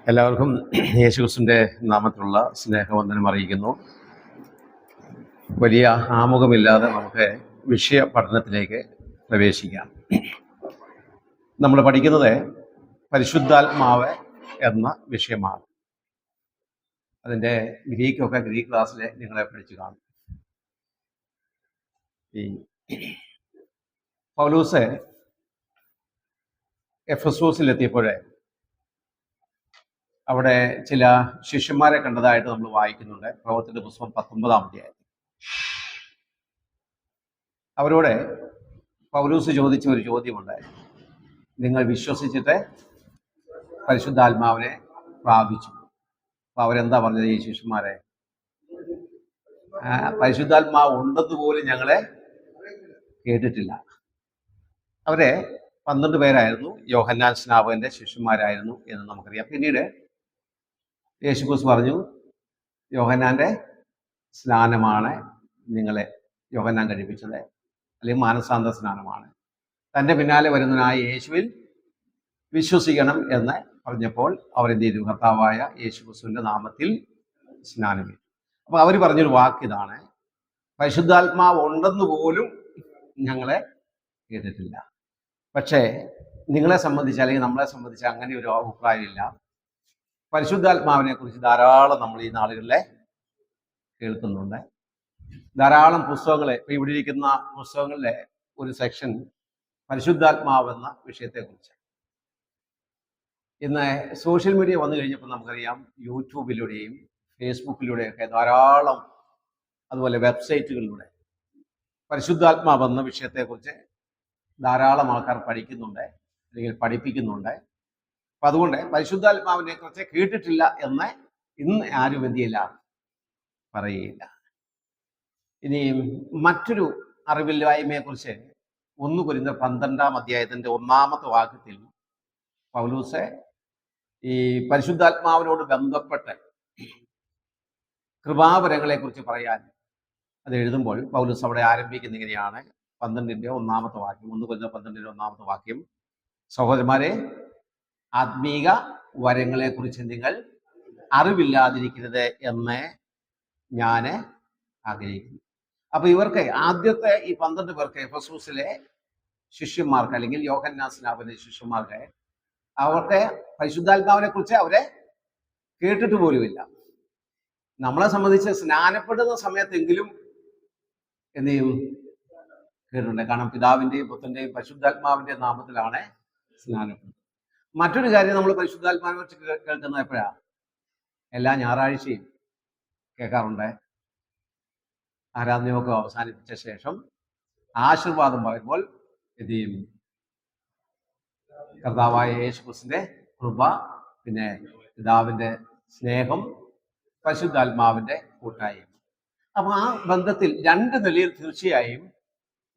എല്ലാവർക്കും യേശുക്രിസ്തുവിൻ്റെ നാമത്തിലുള്ള സ്നേഹവന്ദനം അറിയിക്കുന്നു. വലിയ ആമുഖമില്ലാതെ നമുക്ക് വിഷയ പഠനത്തിലേക്ക് പ്രവേശിക്കാം. നമ്മൾ പഠിക്കുന്നത് പരിശുദ്ധാത്മാവ് എന്ന വിഷയമാണ്. അതിൻ്റെ ഗ്രീക്ക് ക്ലാസ്സിൽ നിങ്ങളെ പഠിച്ചു കാണും. ഈ പൗലോസ് എഫെസോസിലെത്തിയപ്പോഴേ അവിടെ ചില ശിഷ്യന്മാരെ കണ്ടതായിട്ട് നമ്മൾ വായിക്കുന്നുണ്ട്. പ്രവർത്തന പുസ്തകം 19-ാം അധ്യായം. അവരോട് പൗലോസ് ചോദിച്ച ഒരു ചോദ്യമുണ്ട്. നിങ്ങൾ വിശ്വസിച്ചിട്ട് പരിശുദ്ധാത്മാവിനെ പ്രാപിച്ചു. അപ്പൊ അവരെന്താ പറഞ്ഞത്? ഈ ശിഷ്യന്മാരെ, പരിശുദ്ധാത്മാവ് ഉണ്ടെന്ന് പോലും ഞങ്ങളെ കേട്ടിട്ടില്ല. അവരെ 12 പേരായിരുന്നു. യോഹന്നാൻ സ്നാപകന്റെ ശിഷ്യന്മാരായിരുന്നു എന്ന് നമുക്കറിയാം. പിന്നീട് യേശുക്രിസ്തു പറഞ്ഞു, യോഹന്നാന്റെ സ്നാനമാണ് നിങ്ങളെ യോഹന്നാൻ കഴിപ്പിച്ചത്, അല്ലെങ്കിൽ മാനസാന്തര സ്നാനമാണ്. തൻ്റെ പിന്നാലെ വരുന്നതിനായ യേശുവിൽ വിശ്വസിക്കണം എന്ന് പറഞ്ഞപ്പോൾ അവരെന്ത് ചെയ്തു? കർത്താവായ യേശുക്രിസ്തുവിൻ്റെ നാമത്തിൽ സ്നാനമേറ്റു. അപ്പോൾ അവർ പറഞ്ഞൊരു വാക്കിതാണ്, പരിശുദ്ധാത്മാവ് ഉണ്ടെന്ന് പോലും ഞങ്ങളെ കേട്ടിട്ടില്ല. പക്ഷേ നിങ്ങളെ സംബന്ധിച്ച്, അല്ലെങ്കിൽ നമ്മളെ സംബന്ധിച്ച് അങ്ങനെ ഒരു അഭിപ്രായമില്ല. പരിശുദ്ധാത്മാവിനെ കുറിച്ച് ധാരാളം നമ്മൾ ഈ നാളുകളിലെ കേൾക്കുന്നുണ്ട്. ധാരാളം പുസ്തകങ്ങൾ, ഇപ്പം ഇവിടെ ഇരിക്കുന്ന പുസ്തകങ്ങളിലെ ഒരു സെക്ഷൻ പരിശുദ്ധാത്മാവ് എന്ന വിഷയത്തെക്കുറിച്ച്. ഇന്ന് സോഷ്യൽ മീഡിയ വന്നു കഴിഞ്ഞപ്പോൾ നമുക്കറിയാം, യൂട്യൂബിലൂടെയും ഫേസ്ബുക്കിലൂടെയൊക്കെ ധാരാളം, അതുപോലെ വെബ്സൈറ്റുകളിലൂടെ പരിശുദ്ധാത്മാവ് എന്ന വിഷയത്തെക്കുറിച്ച് ധാരാളം ആൾക്കാർ പഠിക്കുന്നുണ്ട്, അല്ലെങ്കിൽ പഠിപ്പിക്കുന്നുണ്ട്. അപ്പം അതുകൊണ്ട് പരിശുദ്ധാത്മാവിനെ കുറിച്ച് കേട്ടിട്ടില്ല എന്ന് ഇന്ന് ആരും എന്ത് ചെയ്യില്ല, പറയുകയില്ല. ഇനി മറ്റൊരു അറിവില്ലായ്മയെക്കുറിച്ച് 1 കൊരിന്ത്യർ 12-ാം അധ്യായത്തിൻ്റെ 1-ാമത്തെ വാക്യത്തിൽ പൗലോസ് ഈ പരിശുദ്ധാത്മാവിനോട് ബന്ധപ്പെട്ട് കൃപാവരങ്ങളെ കുറിച്ച് പറയാൻ അത് എഴുതുമ്പോൾ പൗലോസ് അവിടെ ആരംഭിക്കുന്ന ഇങ്ങനെയാണ്. 12-ന്റെ 1-ാമത്തെ വാക്യം, 1 കൊരിന്ത്യർ 12-ന്റെ 1-ാമത്തെ വാക്യം: സഹോദരന്മാരെ, ആത്മീക വരങ്ങളെ കുറിച്ച് നിങ്ങൾ അറിവില്ലാതിരിക്കരുത് എന്ന് ഞാൻ ആഗ്രഹിക്കുന്നു. അപ്പൊ ഇവർക്ക്, ആദ്യത്തെ ഈ 12 പേർക്ക്, എഫെസോസിലെ ശിഷ്യന്മാർക്ക്, അല്ലെങ്കിൽ യോഹന്നാൻ സ്നാപകന്റെ ശിഷ്യന്മാർക്ക്, അവർക്ക് പരിശുദ്ധാത്മാവിനെ കുറിച്ച് അവരെ കേട്ടിട്ട് പോലുമില്ല. നമ്മളെ സംബന്ധിച്ച് സ്നാനപ്പെടുന്ന സമയത്തെങ്കിലും എന്ത് ചെയ്യും? കേട്ടിട്ടുണ്ട്. കാരണം പിതാവിന്റെയും പുത്രന്റെയും പരിശുദ്ധാത്മാവിന്റെ നാമത്തിലാണ് സ്നാനപ്പെടുന്നത്. മറ്റൊരു കാര്യം, നമ്മൾ പരിശുദ്ധാത്മാവിനെ കുറിച്ച് കേൾക്കുന്നത് എപ്പോഴാണ്? എല്ലാ ഞായറാഴ്ചയും കേൾക്കാറുണ്ട്. ആരാധനയൊക്കെ അവസാനിപ്പിച്ച ശേഷം ആശീർവാദം പറയുമ്പോൾ എന്ത് ചെയ്യും? കർത്താവായ യേശുക്രിസ്തുവിന്റെ കൃപ, പിന്നെ പിതാവിന്റെ സ്നേഹം, പരിശുദ്ധാത്മാവിന്റെ കൂട്ടായ്മ. അപ്പൊ ആ ബന്ധത്തിൽ 2 നിലയിൽ തീർച്ചയായും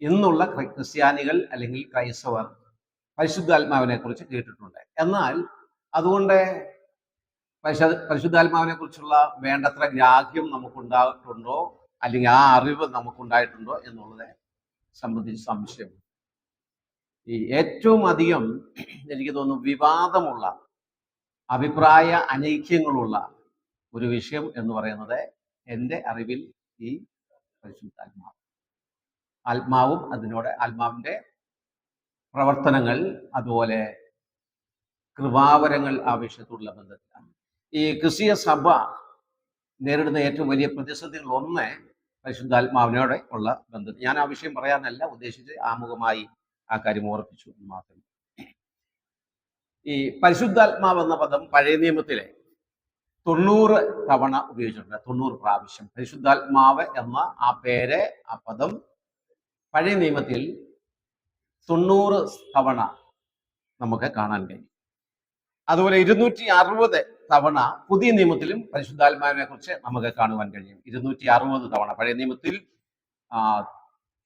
ഇന്നുള്ള ക്രിസ്ത്യാനികൾ, അല്ലെങ്കിൽ ക്രൈസ്തവർ പരിശുദ്ധാത്മാവിനെ കുറിച്ച് കേട്ടിട്ടുണ്ട്. എന്നാൽ അതുകൊണ്ട് പരിശുദ്ധാത്മാവിനെ കുറിച്ചുള്ള വേണ്ടത്ര ഗ്രാഹ്യം നമുക്കുണ്ടായിട്ടുണ്ടോ, അല്ലെങ്കിൽ ആ അറിവ് നമുക്കുണ്ടായിട്ടുണ്ടോ എന്നുള്ളത് സംബന്ധിച്ച് സംശയം. ഈ ഏറ്റവും അധികം എനിക്ക് തോന്നുന്നു വിവാദമുള്ള, അഭിപ്രായ അനൈക്യങ്ങളുള്ള ഒരു വിഷയം എന്ന് പറയുന്നത് എൻ്റെ അറിവിൽ ഈ പരിശുദ്ധാത്മാവ്, ആത്മാവും അതിനോട് ആത്മാവിൻ്റെ പ്രവർത്തനങ്ങൾ, അതുപോലെ കൃപാവരങ്ങൾ ആ വിഷയത്തോടുള്ള ബന്ധത്തിലാണ്. ഈ ക്രിസ്തീയ സഭ നേരിടുന്ന ഏറ്റവും വലിയ പ്രതിസന്ധികൾ ഒന്ന് പരിശുദ്ധാത്മാവിനോട് ഉള്ള ബന്ധത്തിൽ. ഞാൻ ആ വിഷയം പറയാനല്ല ഉദ്ദേശിച്ച്, ആമുഖമായി ആ കാര്യം ഓർപ്പിച്ചു മാത്രം. ഈ പരിശുദ്ധാത്മാവ് എന്ന പദം പഴയ നിയമത്തിലെ 90 തവണ ഉപയോഗിച്ചിട്ടുണ്ട്. 90 പ്രാവശ്യം പരിശുദ്ധാത്മാവ് എന്ന ആ പേര്, ആ പദം പഴയ നിയമത്തിൽ 90 തവണ നമുക്ക് കാണാൻ കഴിയും. അതുപോലെ 260 തവണ പുതിയ നിയമത്തിലും പരിശുദ്ധാത്മാവിനെ കുറിച്ച് നമുക്ക് കാണുവാൻ കഴിയും. 260 തവണ പഴയ നിയമത്തിൽ,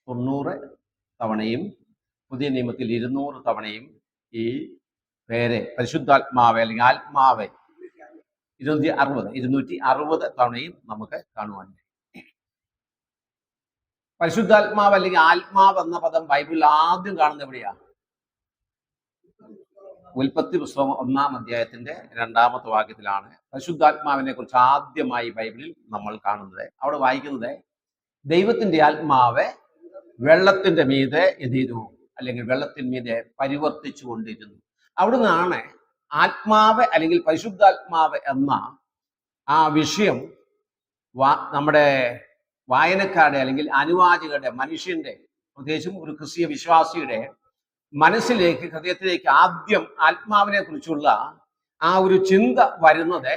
90 തവണയും പുതിയ നിയമത്തിൽ 200 തവണയും ഈ പേര് പരിശുദ്ധാത്മാവ്, അല്ലെങ്കിൽ ആത്മാവ് 260 തവണയും നമുക്ക് കാണുവാൻ കഴിയും. പരിശുദ്ധാത്മാവ് അല്ലെങ്കിൽ ആത്മാവ് എന്ന പദം ബൈബിളിൽ ആദ്യം കാണുന്നത് എവിടെയാ? ഉൽപ്പത്തി പുസ്തകം 1-ാം അധ്യായത്തിന്റെ 2-ാമത്തെ വാക്യത്തിലാണ് പരിശുദ്ധാത്മാവിനെ കുറിച്ച് ആദ്യമായി ബൈബിളിൽ നമ്മൾ കാണുന്നത്. അവിടെ വായിക്കുന്നത്, ദൈവത്തിന്റെ ആത്മാവ് വെള്ളത്തിന്റെ മീതെ എന്ത് ചെയ്തു, അല്ലെങ്കിൽ വെള്ളത്തിന് മീതെ പരിവർത്തിച്ചു കൊണ്ടിരുന്നു. അവിടുന്നാണ് ആത്മാവ് അല്ലെങ്കിൽ പരിശുദ്ധാത്മാവ് എന്ന ആ വിഷയം നമ്മുടെ വായനക്കാരുടെ അല്ലെങ്കിൽ അനുവാചകരുടെ, മനുഷ്യന്റെ, പ്രത്യേകിച്ചും ഒരു ക്രിസ്തീയ വിശ്വാസിയുടെ മനസ്സിലേക്ക്, ഹൃദയത്തിലേക്ക് ആദ്യം ആത്മാവിനെ കുറിച്ചുള്ള ആ ഒരു ചിന്ത വരുന്നത്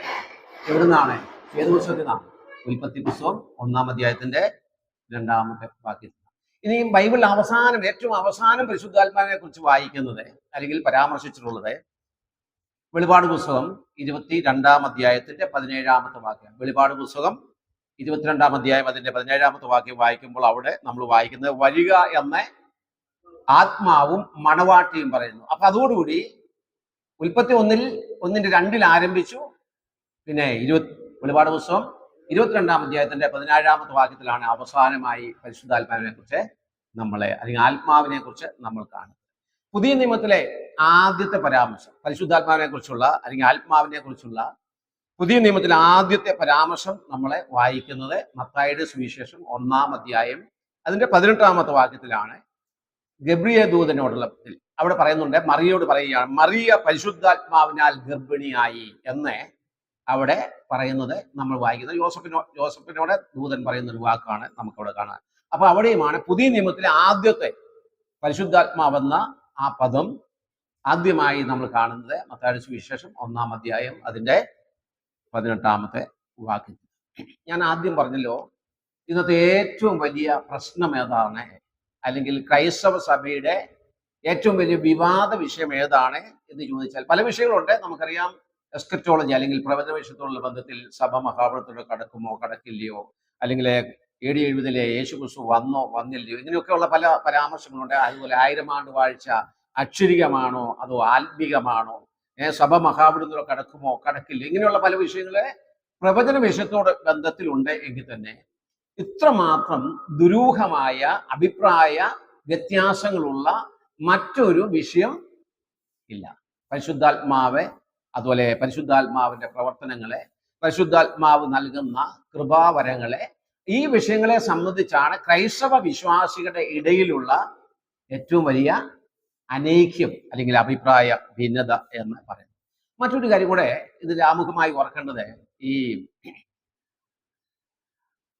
എവിടുന്നാണ്? ഏത് പുസ്തകത്തിൽ നിന്നാണ്? ഉൽപ്പത്തി പുസ്തകം 1-ാം അധ്യായത്തിന്റെ 2-ാമത്തെ വാക്യത്തിൽ. ഇനി ബൈബിൾ ഏറ്റവും അവസാനം പരിശുദ്ധാത്മാവിനെ കുറിച്ച് വായിക്കുന്നത് അല്ലെങ്കിൽ പരാമർശിച്ചിട്ടുള്ളത് വെളിപാട് പുസ്തകം 22-ാം അധ്യായത്തിന്റെ 17-ാമത്തെ വാക്യം. വെളിപാട് പുസ്തകം 22-ാം അധ്യായം അതിന്റെ 17-ാമത്തെ വാക്യം വായിക്കുമ്പോൾ അവിടെ നമ്മൾ വായിക്കുന്നത്, വരിക എന്ന ആത്മാവും മണവാട്ടിയും പറയുന്നു. അപ്പൊ അതോടുകൂടി ഉൽപ്പത്തി 1-ന്റെ 2-ൽ ആരംഭിച്ചു. പിന്നെ വെളിപാട് പുസ്തകം 22-ാം അധ്യായത്തിന്റെ 17-ാമത്തെ വാക്യത്തിലാണ് അവസാനമായി പരിശുദ്ധാത്മാവിനെ കുറിച്ച് അല്ലെങ്കിൽ ആത്മാവിനെ കുറിച്ച് നമ്മൾ കാണുന്നത്. പുതിയ നിയമത്തിലെ ആദ്യത്തെ പരാമർശം പരിശുദ്ധാത്മാവിനെ കുറിച്ചുള്ള അല്ലെങ്കിൽ ആത്മാവിനെ കുറിച്ചുള്ള പുതിയ നിയമത്തിലെ ആദ്യത്തെ പരാമർശം നമ്മളെ വായിക്കുന്നത് മത്തായിയുടെ സുവിശേഷം 1-ാം അധ്യായം അതിന്റെ 18-ാമത്തെ വാക്യത്തിലാണ്. ഗബ്രിയേൽ ദൂതനോടുള്ള അവിടെ പറയുന്നുണ്ട്, മറിയോട് പറയുകയാണ്, മറിയ പരിശുദ്ധാത്മാവിനാൽ ഗർഭിണിയായി എന്ന് അവിടെ പറയുന്നത് നമ്മൾ വായിക്കുന്നത്. യോസഫിനോട് ദൂതൻ പറയുന്ന ഒരു വാക്കാണ് നമുക്കവിടെ കാണാൻ. അപ്പൊ അവിടെയുമാണ് പുതിയ നിയമത്തിലെ ആദ്യത്തെ പരിശുദ്ധാത്മാവെന്ന ആ പദം ആദ്യമായി നമ്മൾ കാണുന്നത് മത്തായിയുടെ സുവിശേഷം 1-ാം അധ്യായം അതിന്റെ 18-ാമത്തെ വാക്യത്തിൽ. ഞാൻ ആദ്യം പറഞ്ഞല്ലോ, ഇന്നത്തെ ഏറ്റവും വലിയ പ്രശ്നം ഏതാണ്, അല്ലെങ്കിൽ ക്രൈസ്തവ സഭയുടെ ഏറ്റവും വലിയ വിവാദ വിഷയം ഏതാണ് എന്ന് ചോദിച്ചാൽ പല വിഷയങ്ങളുണ്ട്. നമുക്കറിയാം, എസ്കറ്റോളജി അല്ലെങ്കിൽ പ്രവചന വിഷയത്തോടുള്ള ബന്ധത്തിൽ സഭ മഹാഭാരതത്തോടെ കടക്കുമോ കടക്കില്ലയോ, അല്ലെങ്കിൽ AD 70 യേശുക്രിസ്തു വന്നോ വന്നില്ലയോ, ഇങ്ങനെയൊക്കെയുള്ള പല പരാമർശങ്ങളുണ്ട്. അതുപോലെ 1000 ആണ്ട് വാഴ്ച അക്ഷരികമാണോ അതോ ആത്മീകമാണോ, സഭ മഹാഭാരതത്തോടെ കടക്കുമോ കടക്കില്ല, ഇങ്ങനെയുള്ള പല വിഷയങ്ങളെ പ്രവചന വിഷയത്തോട് ബന്ധത്തിലുണ്ട്. എങ്കിൽ തന്നെ ഇത്രമാത്രം ദുരൂഹമായ അഭിപ്രായ വ്യത്യാസങ്ങളുള്ള മറ്റൊരു വിഷയം ഇല്ല. പരിശുദ്ധാത്മാവ്, അതുപോലെ പരിശുദ്ധാത്മാവിന്റെ പ്രവർത്തനങ്ങളെ, പരിശുദ്ധാത്മാവ് നൽകുന്ന കൃപാവരങ്ങളെ, ഈ വിഷയങ്ങളെ സംബന്ധിച്ചാണ് ക്രൈസ്തവ വിശ്വാസികളുടെ ഇടയിലുള്ള ഏറ്റവും വലിയ അനൈക്യം അല്ലെങ്കിൽ അഭിപ്രായ ഭിന്നത എന്ന് പറയുന്നത്. മറ്റൊരു കാര്യം കൂടെ ഇതിൽ ആമുഖമായി ഓർക്കേണ്ടത്, ഈ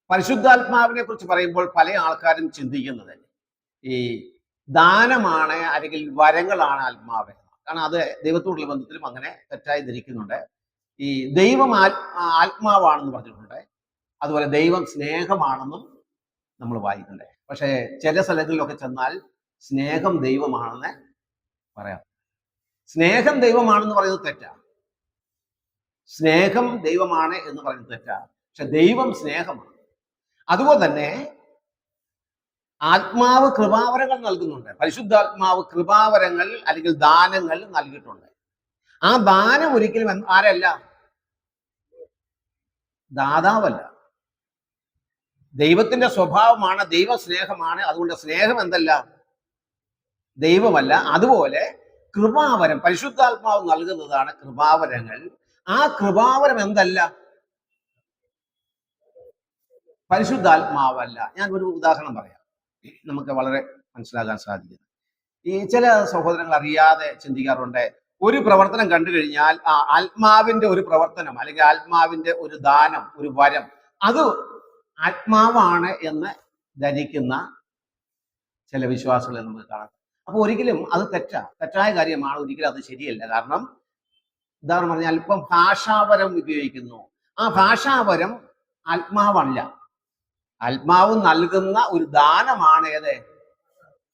പരിശുദ്ധാത്മാവിനെ കുറിച്ച് പറയുമ്പോൾ പല ആൾക്കാരും ചിന്തിക്കുന്നത് ഈ ദാനമാണ് അല്ലെങ്കിൽ വരങ്ങളാണ് ആത്മാവ്. കാരണം അത് ദൈവത്തോടുള്ള ബന്ധത്തിലും അങ്ങനെ തെറ്റായി ധരിക്കുന്നുണ്ട്. ഈ ദൈവം ആത്മാവാണെന്ന് പറഞ്ഞിട്ടുണ്ട്. അതുപോലെ ദൈവം സ്നേഹമാണെന്നും നമ്മൾ വായിക്കുന്നുണ്ട്. പക്ഷേ ചില സ്ഥലങ്ങളിലൊക്കെ ചെന്നാൽ സ്നേഹം ദൈവമാണെന്ന് പറയാം. സ്നേഹം ദൈവമാണെന്ന് പറയുന്നത് തെറ്റാണ്. സ്നേഹം ദൈവമാണ് എന്ന് പറയുന്നത് തെറ്റാണ്. പക്ഷെ ദൈവം സ്നേഹമാണ്. അതുപോലെ തന്നെ ആത്മാവ് കൃപാവരങ്ങൾ നൽകുന്നുണ്ട്. പരിശുദ്ധാത്മാവ് കൃപാവരങ്ങൾ അല്ലെങ്കിൽ ദാനങ്ങൾ നൽകിയിട്ടുണ്ട്. ആ ദാനം ഒരിക്കലും ആരല്ല, ദാതാവല്ല. ദൈവത്തിന്റെ സ്വഭാവമാണ്, ദൈവ സ്നേഹമാണ്. അതുകൊണ്ട് സ്നേഹം എന്തല്ല, ദൈവമല്ല. അതുപോലെ കൃപാവരം പരിശുദ്ധാത്മാവ് നൽകുന്നതാണ് കൃപാവരങ്ങൾ. ആ കൃപാവരം എന്തല്ല, പരിശുദ്ധാത്മാവല്ല. ഞാൻ ഒരു ഉദാഹരണം പറയാം, നമുക്ക് വളരെ മനസ്സിലാക്കാൻ സാധിക്കും. ഈ ചില സഹോദരങ്ങൾ അറിയാതെ ചിന്തിക്കാറുണ്ട്, ഒരു പ്രവർത്തനം കണ്ടു കഴിഞ്ഞാൽ ആ ആത്മാവിന്റെ ഒരു പ്രവർത്തനം അല്ലെങ്കിൽ ആത്മാവിന്റെ ഒരു ദാനം, ഒരു വരം, അത് ആത്മാവാണ് എന്ന് ധരിക്കുന്ന ചില വിശ്വാസികളെ നമുക്ക് കാണാം. അപ്പൊ ഒരിക്കലും അത് തെറ്റായ കാര്യമാണ്. ഒരിക്കലും അത് ശരിയല്ല. കാരണം ഉദാഹരണം പറഞ്ഞാൽ ഇപ്പം ഭാഷാവരം ഉപയോഗിക്കുന്നു. ആ ഭാഷാവരം ആത്മാവല്ല. ആത്മാവ് നൽകുന്ന ഒരു ദാനമാണ് ഏത്,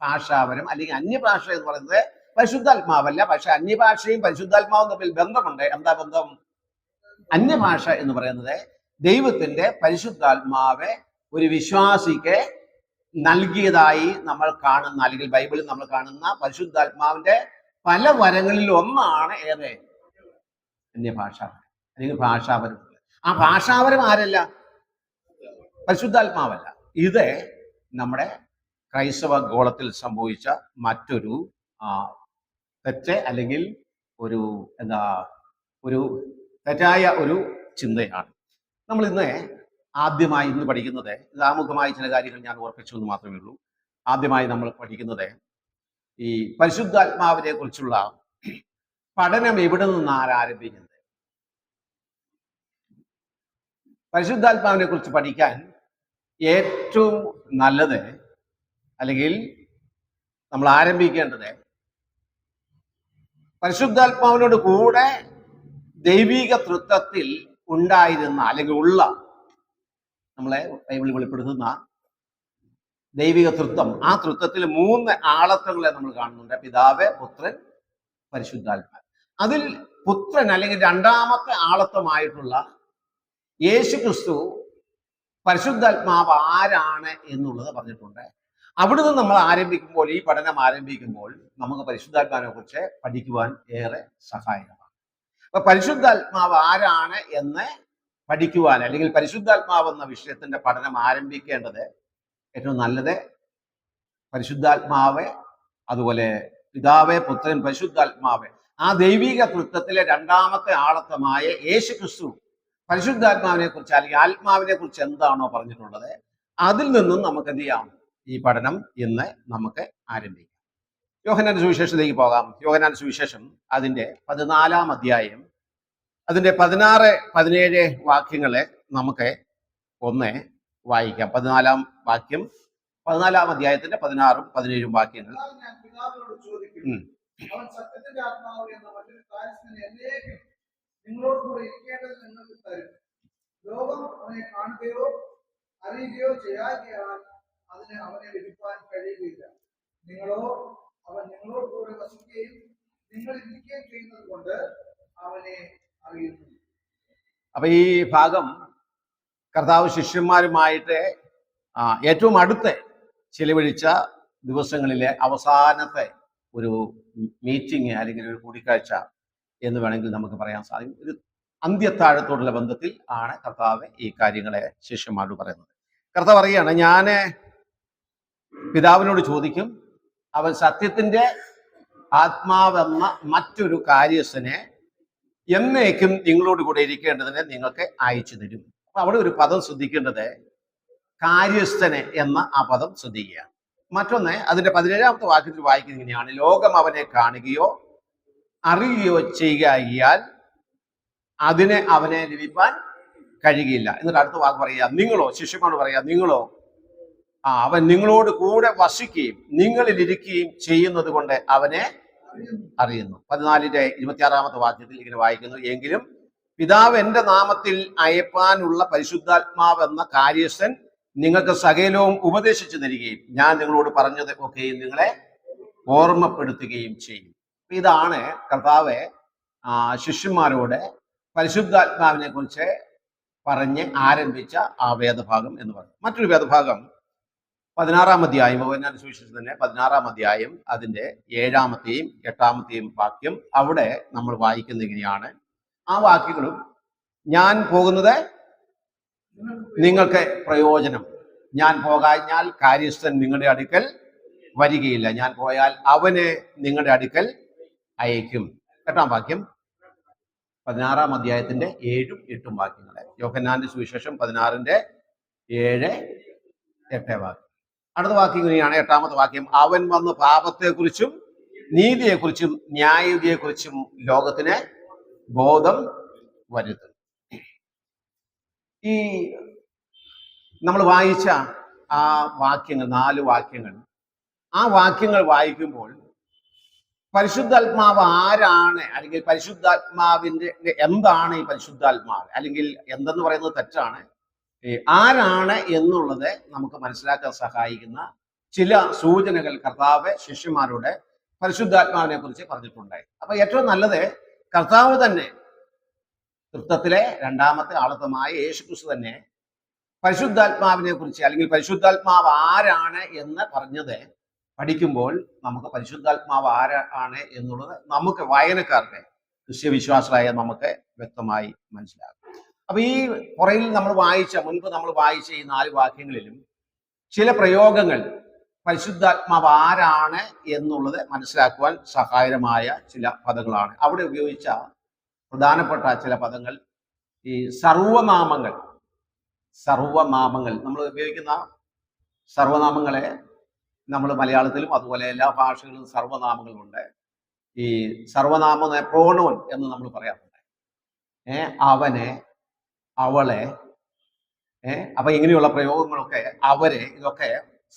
ഭാഷാവരം അല്ലെങ്കിൽ അന്യഭാഷ എന്ന് പറയുന്നത് പരിശുദ്ധാത്മാവല്ല. പക്ഷെ അന്യഭാഷയും പരിശുദ്ധാത്മാവും തമ്മിൽ ബന്ധമുണ്ട്. എന്താ ബന്ധം? അന്യഭാഷ എന്ന് പറയുന്നത് ദൈവത്തിന്റെ പരിശുദ്ധാത്മാവ് ഒരു വിശ്വാസിക്ക് നൽകിയതായി നമ്മൾ കാണുന്ന, അല്ലെങ്കിൽ ബൈബിളിൽ നമ്മൾ കാണുന്ന പരിശുദ്ധാത്മാവിന്റെ പല വരങ്ങളിൽ ഒന്നാണ് ഏത്, അന്യഭാഷ അല്ലെങ്കിൽ ഭാഷാവരം. ആ ഭാഷാവരം ആരല്ല, പരിശുദ്ധാത്മാവല്ല. ഇത് നമ്മുടെ ക്രൈസ്തവ ഗോളത്തിൽ സംഭവിച്ച മറ്റൊരു തെറ്റ് അല്ലെങ്കിൽ ഒരു എന്താ ഒരു തെറ്റായ ഒരു ചിന്തയാണ്. നമ്മൾ ആദ്യമായി ഇന്ന് പഠിക്കുന്നത് ആമുഖമായ ചില കാര്യങ്ങൾ ഞാൻ ഓർപ്പിച്ചു എന്ന് മാത്രമേ ഉള്ളൂ. ആദ്യമായി നമ്മൾ പഠിക്കുന്നത് ഈ പരിശുദ്ധാത്മാവിനെ കുറിച്ചുള്ള പഠനം എവിടെ നിന്നാണ് ആരംഭിക്കുന്നത്? പരിശുദ്ധാത്മാവിനെ കുറിച്ച് പഠിക്കാൻ ഏറ്റവും നല്ലത്, അല്ലെങ്കിൽ നമ്മൾ ആരംഭിക്കേണ്ടത്, പരിശുദ്ധാത്മാവിനോട് കൂടെ ദൈവിക തൃത്വത്തിൽ ഉണ്ടായിരുന്ന അല്ലെങ്കിൽ ഉള്ള, നമ്മളെ ബൈബിളിൽ വെളിപ്പെടുത്തുന്ന ദൈവിക തൃത്വം, ആ തൃത്വത്തിൽ 3 ആളത്വങ്ങളെ നമ്മൾ കാണുന്നുണ്ട്: പിതാവ്, പുത്രൻ, പരിശുദ്ധാത്മാവ്. അതിൽ പുത്രൻ അല്ലെങ്കിൽ രണ്ടാമത്തെ ആളത്വമായിട്ടുള്ള യേശു ക്രിസ്തു പരിശുദ്ധാത്മാവ് ആരാണ് എന്നുള്ളത് പറഞ്ഞിട്ടുണ്ട്. അവിടുന്ന് നമ്മൾ ആരംഭിക്കുമ്പോൾ, ഈ പഠനം ആരംഭിക്കുമ്പോൾ നമുക്ക് പരിശുദ്ധാത്മാവിനെ കുറിച്ച് പഠിക്കുവാൻ ഏറെ സഹായകമാണ്. അപ്പൊ പരിശുദ്ധാത്മാവ് ആരാണ് എന്ന് പഠിക്കുവാൻ, അല്ലെങ്കിൽ പരിശുദ്ധാത്മാവ് എന്ന വിഷയത്തിന്റെ പഠനം ആരംഭിക്കേണ്ടത് ഏറ്റവും നല്ലത് പരിശുദ്ധാത്മാവ്, അതുപോലെ പിതാവ്, പുത്രൻ, പരിശുദ്ധാത്മാവ്, ആ ദൈവിക തൃത്വത്തിലെ രണ്ടാമത്തെ ആളത്വമായ യേശു ക്രിസ്തു പരിശുദ്ധാത്മാവിനെ കുറിച്ച് അല്ലെങ്കിൽ ആത്മാവിനെ കുറിച്ച് എന്താണോ പറഞ്ഞിട്ടുള്ളത്, അതിൽ നിന്നും നമുക്ക് എന്ത് ചെയ്യാം? ഈ പഠനം ഇന്ന് നമുക്ക് ആരംഭിക്കാം. യോഹന്നാന്റെ സുവിശേഷത്തിലേക്ക് പോകാം. യോഹന്നാന്റെ സുവിശേഷം അതിന്റെ 14-ാം അധ്യായം, അതിന്റെ 16, 17 വാക്യങ്ങളെ നമുക്ക് ഒന്ന് വായിക്കാം. 14-ാം വാക്യം, 14-ാം അധ്യായത്തിന്റെ 16-ഉം 17-ഉം വാക്യങ്ങൾ. നിങ്ങളോട് കൂടെ ഇരിക്കേണ്ടത് നിങ്ങൾക്ക് തരും. ലോകം അവനെ കാണുകയോ അറിയുകയോ ചെയ്യാതെയാൽ അതിന് അവനെ ലഭിക്കാൻ കഴിയുകയില്ല. അവൻ നിങ്ങളോട് കൂടെ വസിക്കുകയും നിങ്ങൾ ഇരിക്കുകയും ചെയ്യുന്നത് കൊണ്ട് അവനെ അറിയുന്നു. അപ്പൊ ഈ ഭാഗം കർത്താവ് ശിഷ്യന്മാരുമായിട്ട് ഏറ്റവും അടുത്ത് ചിലവഴിച്ച ദിവസങ്ങളിലെ അവസാനത്തെ ഒരു മീറ്റിംഗ് അല്ലെങ്കിൽ ഒരു കൂടിക്കാഴ്ച എന്ന് വേണമെങ്കിൽ നമുക്ക് പറയാൻ സാധിക്കും. ഒരു അന്ത്യത്താഴത്തോടുള്ള ബന്ധത്തിൽ ആണ് കർത്താവ് ഈ കാര്യങ്ങളെ ശിഷ്യന്മാരോട് പറയുന്നത്. കർത്താവ് പറയുകയാണ്, ഞാൻ പിതാവിനോട് ചോദിക്കും, അവൻ സത്യത്തിന്റെ ആത്മാവെന്ന മറ്റൊരു കാര്യസ്ഥനെ എന്നേക്കും നിങ്ങളോട് കൂടെ ഇരിക്കേണ്ടതിന് നിങ്ങൾക്ക് അയച്ചു തരും. അപ്പൊ അവിടെ ഒരു പദം ശ്രദ്ധിക്കേണ്ടത് കാര്യസ്ഥനെ എന്ന ആ പദം ശ്രദ്ധിക്കുക. മറ്റൊന്ന്, അതിന്റെ 17-ാമത്തെ വാക്യത്തിൽ വായിക്കുന്നത് ഇങ്ങനെയാണ്: ലോകം അവനെ കാണുകയോ അറിയുകയോ ചെയ്യുകയാൽ അതിനെ അവനെ ലഭിക്കാൻ കഴിയുകയില്ല. എന്നിട്ട് അടുത്ത വാക്ക് പറയുക, നിങ്ങളോ, ശിഷ്യന്മാരോട് പറയുക, നിങ്ങളോ അവൻ നിങ്ങളോട് കൂടെ വസിക്കുകയും നിങ്ങളിൽ ഇരിക്കുകയും ചെയ്യുന്നത് കൊണ്ട് അവനെ അറിയുന്നു. 14-ന്റെ 26-ാമത്തെ വാക്യത്തിൽ ഇങ്ങനെ വായിക്കുന്നു: എങ്കിലും പിതാവ് എന്റെ നാമത്തിൽ അയപ്പാനുള്ള പരിശുദ്ധാത്മാവ് എന്ന കാര്യസ്ഥൻ നിങ്ങൾക്ക് സകലവും ഉപദേശിച്ചു തരികയും ഞാൻ നിങ്ങളോട് പറഞ്ഞത് ഒക്കെയും നിങ്ങളെ ഓർമ്മപ്പെടുത്തുകയും ചെയ്യും. ഇതാണ് കർത്താവ് ശിഷ്യന്മാരോട് പരിശുദ്ധാത്മാവിനെ കുറിച്ച് പറഞ്ഞ് ആരംഭിച്ച ആ വേദഭാഗം എന്ന് പറയുന്നത്. മറ്റൊരു വേദഭാഗം 16-ാം അധ്യായം, യോഹന്നാന്റെ സുവിശേഷം തന്നെ 16-ാം അധ്യായം, അതിന്റെ 7-ാമത്തെയും 8-ാമത്തെയും വാക്യം. അവിടെ നമ്മൾ വായിക്കുന്നത് ഇങ്ങനെയാണ്. ആ വാക്യങ്ങളും: ഞാൻ പോകുന്നത് നിങ്ങൾക്ക് പ്രയോജനം, ഞാൻ പോകാഞ്ഞാൽ കാര്യസ്ഥൻ നിങ്ങളുടെ അടുക്കൽ വരികയില്ല, ഞാൻ പോയാൽ അവനെ നിങ്ങളുടെ അടുക്കൽ അയക്കും. 8-ാം വാക്യം 16-ാം അധ്യായത്തിന്റെ 7-ഉം 8-ഉം വാക്യങ്ങളെ. യോഹന്നാന്റെ സുവിശേഷം 16-ന്റെ 7, 8 വാക്യം. അടുത്ത വാക്യം ഇങ്ങനെയാണ്, 8-ാമത്തെ വാക്യം: അവൻ വന്ന് പാപത്തെക്കുറിച്ചും നീതിയെക്കുറിച്ചും ന്യായവിധിയെക്കുറിച്ചും ലോകത്തിന് ബോധം വരുത്തും. ഈ നമ്മൾ വായിച്ച ആ വാക്യങ്ങൾ, 4 വാക്യങ്ങൾ, ആ വാക്യങ്ങൾ വായിക്കുമ്പോൾ പരിശുദ്ധാത്മാവ് ആരാണ്, അല്ലെങ്കിൽ പരിശുദ്ധാത്മാവിന്റെ എന്താണ് ഈ പരിശുദ്ധാത്മാവ്, അല്ലെങ്കിൽ എന്തെന്ന് പറയുന്നത് തെറ്റാണ്, ആരാണ് എന്നുള്ളത് നമുക്ക് മനസ്സിലാക്കാൻ സഹായിക്കുന്ന ചില സൂചനകൾ കർത്താവ് ശിഷ്യന്മാരോട് പരിശുദ്ധാത്മാവിനെ കുറിച്ച് പറഞ്ഞിട്ടുണ്ട്. അപ്പൊ ഏറ്റവും നല്ലത് കർത്താവ് തന്നെ, തൃത്വത്തിലെ രണ്ടാമത്തെ ആളത്വമായ യേശു ക്രിസ്തു തന്നെ പരിശുദ്ധാത്മാവിനെ കുറിച്ച്, അല്ലെങ്കിൽ പരിശുദ്ധാത്മാവ് ആരാണ് എന്ന് പറഞ്ഞത് പഠിക്കുമ്പോൾ നമുക്ക് പരിശുദ്ധാത്മാവ് ആരാണ് എന്നുള്ളത് നമുക്ക് വായനക്കാർക്ക്, ക്രിസ്ത്യവിശ്വാസികളായ നമുക്ക് വ്യക്തമായി മനസ്സിലാകും. അപ്പൊ ഈ പുറയിൽ മുൻപ് നമ്മൾ വായിച്ച ഈ 4 വാക്യങ്ങളിലും ചില പ്രയോഗങ്ങൾ പരിശുദ്ധാത്മാവ് ആരാണ് എന്നുള്ളത് മനസ്സിലാക്കുവാൻ സഹായകരമായ ചില പദങ്ങളാണ്. അവിടെ ഉപയോഗിച്ച പ്രധാനപ്പെട്ട ചില പദങ്ങൾ ഈ സർവനാമങ്ങൾ. നമ്മൾ ഉപയോഗിക്കുന്ന സർവനാമങ്ങളെ നമ്മൾ മലയാളത്തിലും അതുപോലെ എല്ലാ ഭാഷകളിലും സർവനാമങ്ങളുണ്ട്. ഈ സർവനാമ പ്രോണോൻ എന്ന് നമ്മൾ പറയാറുണ്ട്. അവനെ, അവളെ, അപ്പൊ ഇങ്ങനെയുള്ള പ്രയോഗങ്ങളൊക്കെ, അവരെ, ഇതൊക്കെ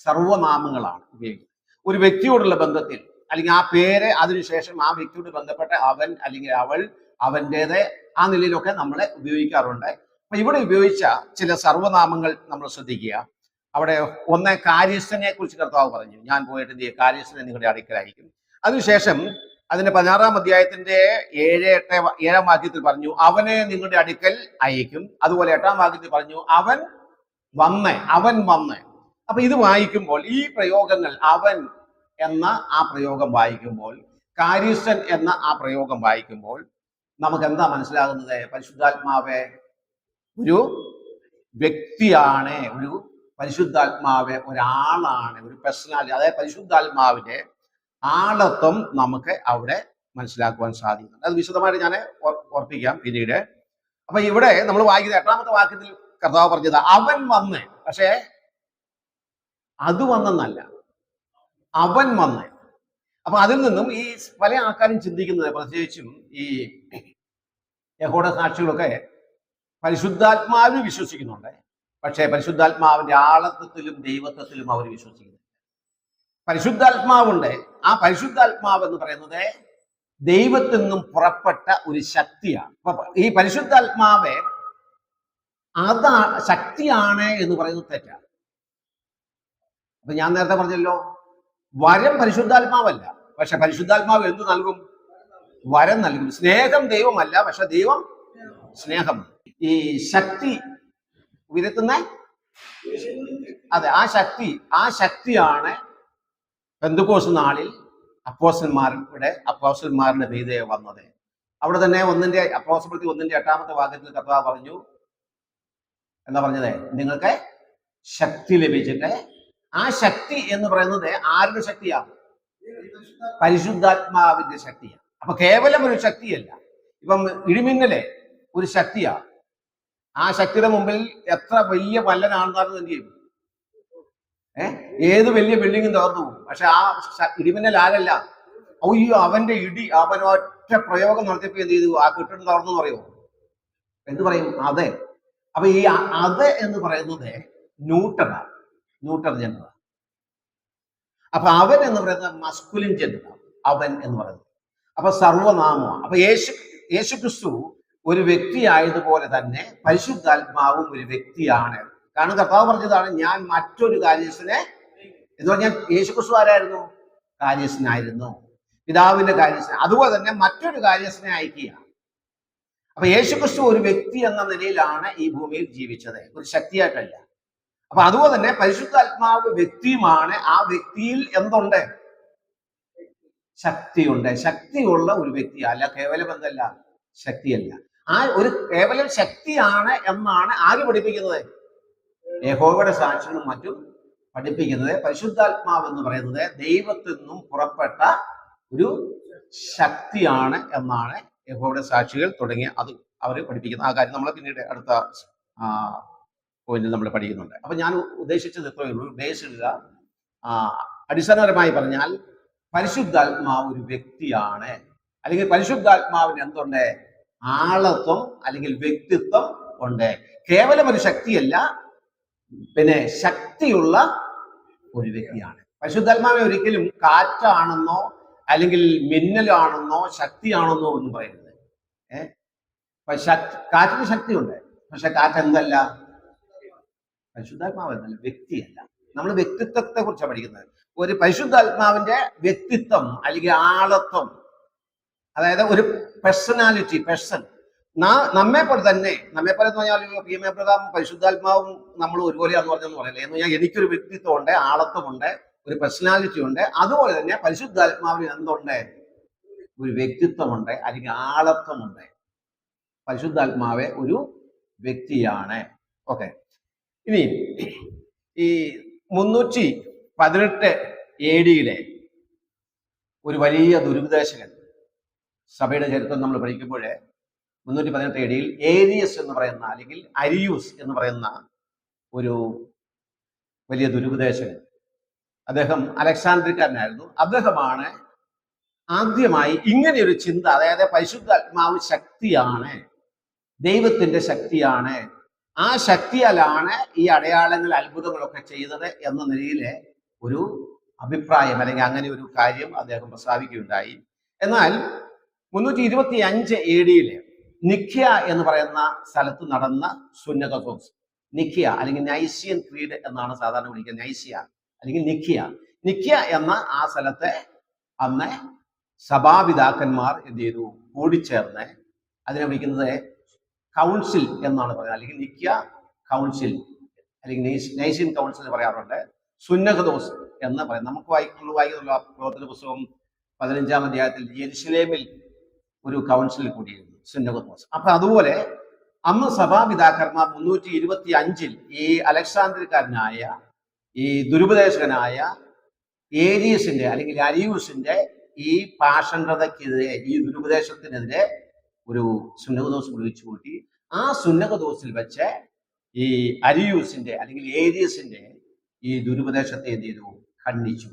സർവനാമങ്ങളാണ് ഉപയോഗിക്കുന്നത്. ഒരു വ്യക്തിയോടുള്ള ബന്ധത്തിൽ അല്ലെങ്കിൽ ആ പേര്, അതിനുശേഷം ആ വ്യക്തിയോട് ബന്ധപ്പെട്ട അവൻ അല്ലെങ്കിൽ അവൾ, അവൻ്റേത്, ആ നിലയിലൊക്കെ നമ്മൾ ഉപയോഗിക്കാറുണ്ട്. അപ്പൊ ഇവിടെ ഉപയോഗിച്ച ചില സർവനാമങ്ങൾ നമ്മൾ ശ്രദ്ധിക്കുക. അവിടെ ഒന്ന്, കാര്യസ്ഥനെ കുറിച്ച് കർത്താവ് പറഞ്ഞു, ഞാൻ പോയിട്ട് എന്ത് ചെയ്യും, കാര്യസ്ഥനെ നിങ്ങളുടെ അടുക്കലായിരിക്കും. അതിനുശേഷം അതിന്റെ 16-ാം അധ്യായത്തിന്റെ 7-8 വാക്യത്തിൽ പറഞ്ഞു, അവനെ നിങ്ങളുടെ അടുക്കൽ അയക്കും. അതുപോലെ 8-ാം വാക്യത്തിൽ പറഞ്ഞു, അവൻ വന്ന്. അപ്പൊ ഇത് വായിക്കുമ്പോൾ, ഈ പ്രയോഗങ്ങൾ, അവൻ എന്ന ആ പ്രയോഗം വായിക്കുമ്പോൾ, കാര്യസ്ഥൻ എന്ന ആ പ്രയോഗം വായിക്കുമ്പോൾ നമുക്ക് എന്താ മനസ്സിലാകുന്നത്? പരിശുദ്ധാത്മാവ് ഒരു വ്യക്തിയാണ്, പരിശുദ്ധാത്മാവ് ഒരാളാണ്, ഒരു പേഴ്സണാലിറ്റി. അതായത് പരിശുദ്ധാത്മാവിന്റെ ആളത്വം നമുക്ക് അവിടെ മനസ്സിലാക്കുവാൻ സാധിക്കും. അത് വിശദമായിട്ട് ഞാൻ ഓർപ്പിക്കാം പിന്നീട്. അപ്പൊ ഇവിടെ നമ്മൾ വായിക്കുന്ന 8-ാമത്തെ വാക്യത്തിൽ കർത്താവ് പറഞ്ഞത് അവൻ വന്ന്, പക്ഷേ അത് വന്നെന്നല്ല, അവൻ വന്ന്. അപ്പൊ അതിൽ നിന്നും ഈ പല ആൾക്കാരും ചിന്തിക്കുന്നത്, പ്രത്യേകിച്ചും ഈ യഹോവയുടെ സാക്ഷികളൊക്കെ പരിശുദ്ധാത്മാവിൽ വിശ്വസിക്കുന്നുണ്ട്, പക്ഷേ പരിശുദ്ധാത്മാവിന്റെ ആളത്വത്തിലും ദൈവത്വത്തിലും അവർ വിശ്വസിക്കുന്നു. പരിശുദ്ധാത്മാവുണ്ട്. ആ പരിശുദ്ധാത്മാവ് എന്ന് പറയുന്നത് ദൈവത്തിൽ നിന്നും പുറപ്പെട്ട ഒരു ശക്തിയാണ്. അപ്പൊ ഈ പരിശുദ്ധാത്മാവ് ശക്തിയാണ് എന്ന് പറയുന്നത് തെറ്റാണ്. അപ്പൊ ഞാൻ നേരത്തെ പറഞ്ഞല്ലോ, വരം പരിശുദ്ധാത്മാവല്ല, പക്ഷെ പരിശുദ്ധാത്മാവ് എന്ത് നൽകും? വരം നൽകും. സ്നേഹം ദൈവമല്ല, പക്ഷെ ദൈവം സ്നേഹം. ഈ ശക്തി വിരത്തുന്ന, അതെ, ആ ശക്തിയാണ് പെന്തക്കോസ്ത് നാളിൽ അപ്പോസ്തലന്മാരുടെ മീതെ വന്നത്. അവിടെ തന്നെ അപ്പോസ്തലപ്രവൃത്തി 1-8 വാക്യത്തിൽ കർത്താവ് പറഞ്ഞു, എന്താ പറഞ്ഞത്? നിങ്ങൾക്ക് ശക്തി ലഭിച്ചിട്ട്. ആ ശക്തി എന്ന് പറയുന്നത് ആരുടെ ശക്തിയാണ്? പരിശുദ്ധാത്മാവിന്റെ ശക്തിയാണ്. അപ്പൊ കേവലം ഒരു ശക്തിയല്ല. ഇപ്പം ഇടിമിന്നലെ ഒരു ശക്തിയാണ്. ആ ശക്തിയുടെ മുമ്പിൽ എത്ര വലിയ മല്ലനാണെന്നാണ് എന്ത് ചെയ്യും? ഏത് വലിയ ബിൽഡിങ്ങും തകർന്നു പോകും. പക്ഷെ ആ ഇടിമിന്നൽ ആരല്ല? അയ്യോ, അവന്റെ ഇടി, അവൻ ഒറ്റ പ്രയോഗം നടത്തിയപ്പോ എന്ത് ചെയ്തു? ആ കെട്ടിടം തകർന്നു പറയുമോ? എന്ത് പറയും? അതെ. അപ്പൊ ഈ അത് എന്ന് പറയുന്നത് ന്യൂട്ടർ ജെൻഡർ. അപ്പൊ അവൻ എന്ന് പറയുന്നത് മസ്കുലിൻ ജെൻഡർ, അവൻ എന്ന് പറയുന്നത്. അപ്പൊ സർവനാമമാണ്. അപ്പൊ യേശുക്രിസ്തു ഒരു വ്യക്തി ആയതുപോലെ തന്നെ പരിശുദ്ധാത്മാവും ഒരു വ്യക്തിയാണ്. കാരണം കർത്താവ് പറഞ്ഞതാണ്, ഞാൻ മറ്റൊരു കാര്യസ്ഥനെ എന്ന് പറഞ്ഞാൽ യേശുക്രിസ്തു ആരായിരുന്നു? കാര്യസ്ഥനായിരുന്നു, പിതാവിന്റെ കാര്യസ്ഥൻ. അതുപോലെ തന്നെ മറ്റൊരു കാര്യസ്ഥനെ അയക്കുക. അപ്പൊ യേശുക്രിസ്തു ഒരു വ്യക്തി എന്ന നിലയിലാണ് ഈ ഭൂമിയിൽ ജീവിച്ചത്, ഒരു ശക്തിയായിട്ടല്ല. അപ്പൊ അതുപോലെ തന്നെ പരിശുദ്ധാത്മാവ് വ്യക്തിയുമാണ്. ആ വ്യക്തിയിൽ എന്തുണ്ട്? ശക്തിയുണ്ട്. ശക്തിയുള്ള ഒരു വ്യക്തി അല്ല, കേവലം എന്തല്ല, ശക്തിയല്ല. ആ ഒരു കേവലം ശക്തിയാണ് എന്നാണ് ആര് പഠിപ്പിക്കുന്നത്? യഹോവയുടെ സാക്ഷികളും മറ്റും പഠിപ്പിക്കുന്നത്. പരിശുദ്ധാത്മാവ് എന്ന് പറയുന്നത് ദൈവത്തിൽ നിന്നും പുറപ്പെട്ട ഒരു ശക്തിയാണ് എന്നാണ് യഹോവയുടെ സാക്ഷികൾ തുടങ്ങിയ അത് അവർ പഠിപ്പിക്കുന്നത്. ആ കാര്യം നമ്മൾ പിന്നീട് അടുത്ത പോയിന്റിൽ നമ്മൾ പഠിക്കുന്നുണ്ട്. അപ്പൊ ഞാൻ ഉദ്ദേശിച്ചത് ഇത്രയേ ഉള്ളൂ. ബേസിലുള്ള അടിസ്ഥാനപരമായി പറഞ്ഞാൽ പരിശുദ്ധാത്മാവ് ഒരു വ്യക്തിയാണ്, അല്ലെങ്കിൽ പരിശുദ്ധാത്മാവിന് എന്തുണ്ട്? ആളത്വം അല്ലെങ്കിൽ വ്യക്തിത്വം ഉണ്ട്. കേവലം ഒരു ശക്തിയല്ല, പിന്നെ ശക്തിയുള്ള ഒരു വ്യക്തിയാണ്. പരിശുദ്ധാത്മാവിനെ ഒരിക്കലും കാറ്റാണെന്നോ അല്ലെങ്കിൽ മിന്നലാണെന്നോ ശക്തിയാണെന്നോ എന്ന് പറയുന്നത്. കാറ്റിന് ശക്തിയുണ്ട്, പക്ഷെ കാറ്റ് എന്തല്ല? പരിശുദ്ധാത്മാവ് എന്നല്ല, വ്യക്തിയല്ല. നമ്മൾ വ്യക്തിത്വത്തെ കുറിച്ചാണ് പഠിക്കുന്നത്. ഒരു പരിശുദ്ധാത്മാവിന്റെ വ്യക്തിത്വം അല്ലെങ്കിൽ ആളത്വം, അതായത് ഒരു പേഴ്സണാലിറ്റി, നമ്മെപ്പോലെ തന്നെ, നമ്മെപ്പോലെ എന്ന് പറഞ്ഞാൽ പ്രിയമേപ്രദാം പരിശുദ്ധാത്മാവും നമ്മൾ ഒരുപോലെയാന്ന് പറഞ്ഞെന്ന് പറയല്ലേ. എന്ന് പറഞ്ഞാൽ എനിക്കൊരു വ്യക്തിത്വമുണ്ട്, ആളത്വമുണ്ട്, ഒരു പേഴ്സണാലിറ്റി ഉണ്ട്. അതുപോലെ തന്നെ പരിശുദ്ധാത്മാവിന് എന്തുണ്ട്? ഒരു വ്യക്തിത്വമുണ്ട് അല്ലെങ്കിൽ ആളത്വമുണ്ട്. പരിശുദ്ധാത്മാവ് ഒരു വ്യക്തിയാണ്. ഓക്കെ. ഇനി ഈ 18 AD ഒരു വലിയ ദുരുപദേശകൻ, സഭയുടെ ചരിത്രം നമ്മൾ പഠിക്കുമ്പോൾ 318 AD ഏരിയസ് എന്ന് പറയുന്ന, അല്ലെങ്കിൽ അരിയൂസ് എന്ന് പറയുന്ന ഒരു വലിയ ദുരുപദേശകൻ, അദ്ദേഹം അലക്സാന്ദ്രിയക്കാരനായിരുന്നു. അദ്ദേഹമാണ് ആദ്യമായി ഇങ്ങനെയൊരു ചിന്ത, അതായത് പരിശുദ്ധാത്മാവ് ശക്തിയാണ്, ദൈവത്തിന്റെ ശക്തിയാണ്, ആ ശക്തിയാലാണ് ഈ അടയാളങ്ങൾ അത്ഭുതങ്ങളൊക്കെ ചെയ്തത് എന്ന നിലയിലെ ഒരു അഭിപ്രായം, അല്ലെങ്കിൽ അങ്ങനെ ഒരു കാര്യം അദ്ദേഹം പ്രസ്താവിക്കുകയുണ്ടായി. എന്നാൽ 325 AD നിഖ്യ എന്ന് പറയുന്ന സ്ഥലത്ത് നടന്ന സുന്നതോസ്, നിഖ്യ അല്ലെങ്കിൽ നൈസിയൻ ക്രീഡ് എന്നാണ് സാധാരണ വിളിക്കുന്നത്, നൈസിയ അല്ലെങ്കിൽ നിഖ്യ എന്ന ആ സ്ഥലത്തെ അന്ന് സഭാപിതാക്കന്മാർ എന്ത് ചെയ്തു, കൂടിച്ചേർന്ന് അതിനെ വിളിക്കുന്നത് കൗൺസിൽ എന്നാണ് പറയുന്നത്, അല്ലെങ്കിൽ നിഖ്യ കൗൺസിൽ അല്ലെങ്കിൽ നൈസിയൻ കൗൺസിൽ എന്ന് പറയാറുണ്ട്. സുന്നഹദോസ് എന്ന് പറയും. നമുക്ക് വായിക്കുന്ന പ്രവർത്തന പുസ്തകം 15-ാം അധ്യായത്തിൽ യെരുശലേമിൽ ഒരു കൗൺസിൽ കൂടിയിരുന്നു, സുന്നഹദോസ്. അപ്പൊ അതുപോലെ അന്ന് സഭാപിതാക്കന്മാർ 325 ഈ അലക്സാന്ദ്രിയക്കാരനായ ഈ ദുരുപദേശകനായ ഏരിയസിന്റെ അല്ലെങ്കിൽ അരിയൂസിന്റെ ഈ പാഷണ്ഡതയ്ക്കെതിരെ, ഈ ദുരുപദേശത്തിനെതിരെ ഒരു സുന്നഹദോസ് വിളിച്ചു കൂട്ടി. ആ സുന്നഹദോസിൽ വെച്ച് ഈ അരിയൂസിന്റെ അല്ലെങ്കിൽ ഏരിയസിന്റെ ഈ ദുരുപദേശത്തെ എന്ത് ചെയ്തു, ഖണ്ഡിച്ചു.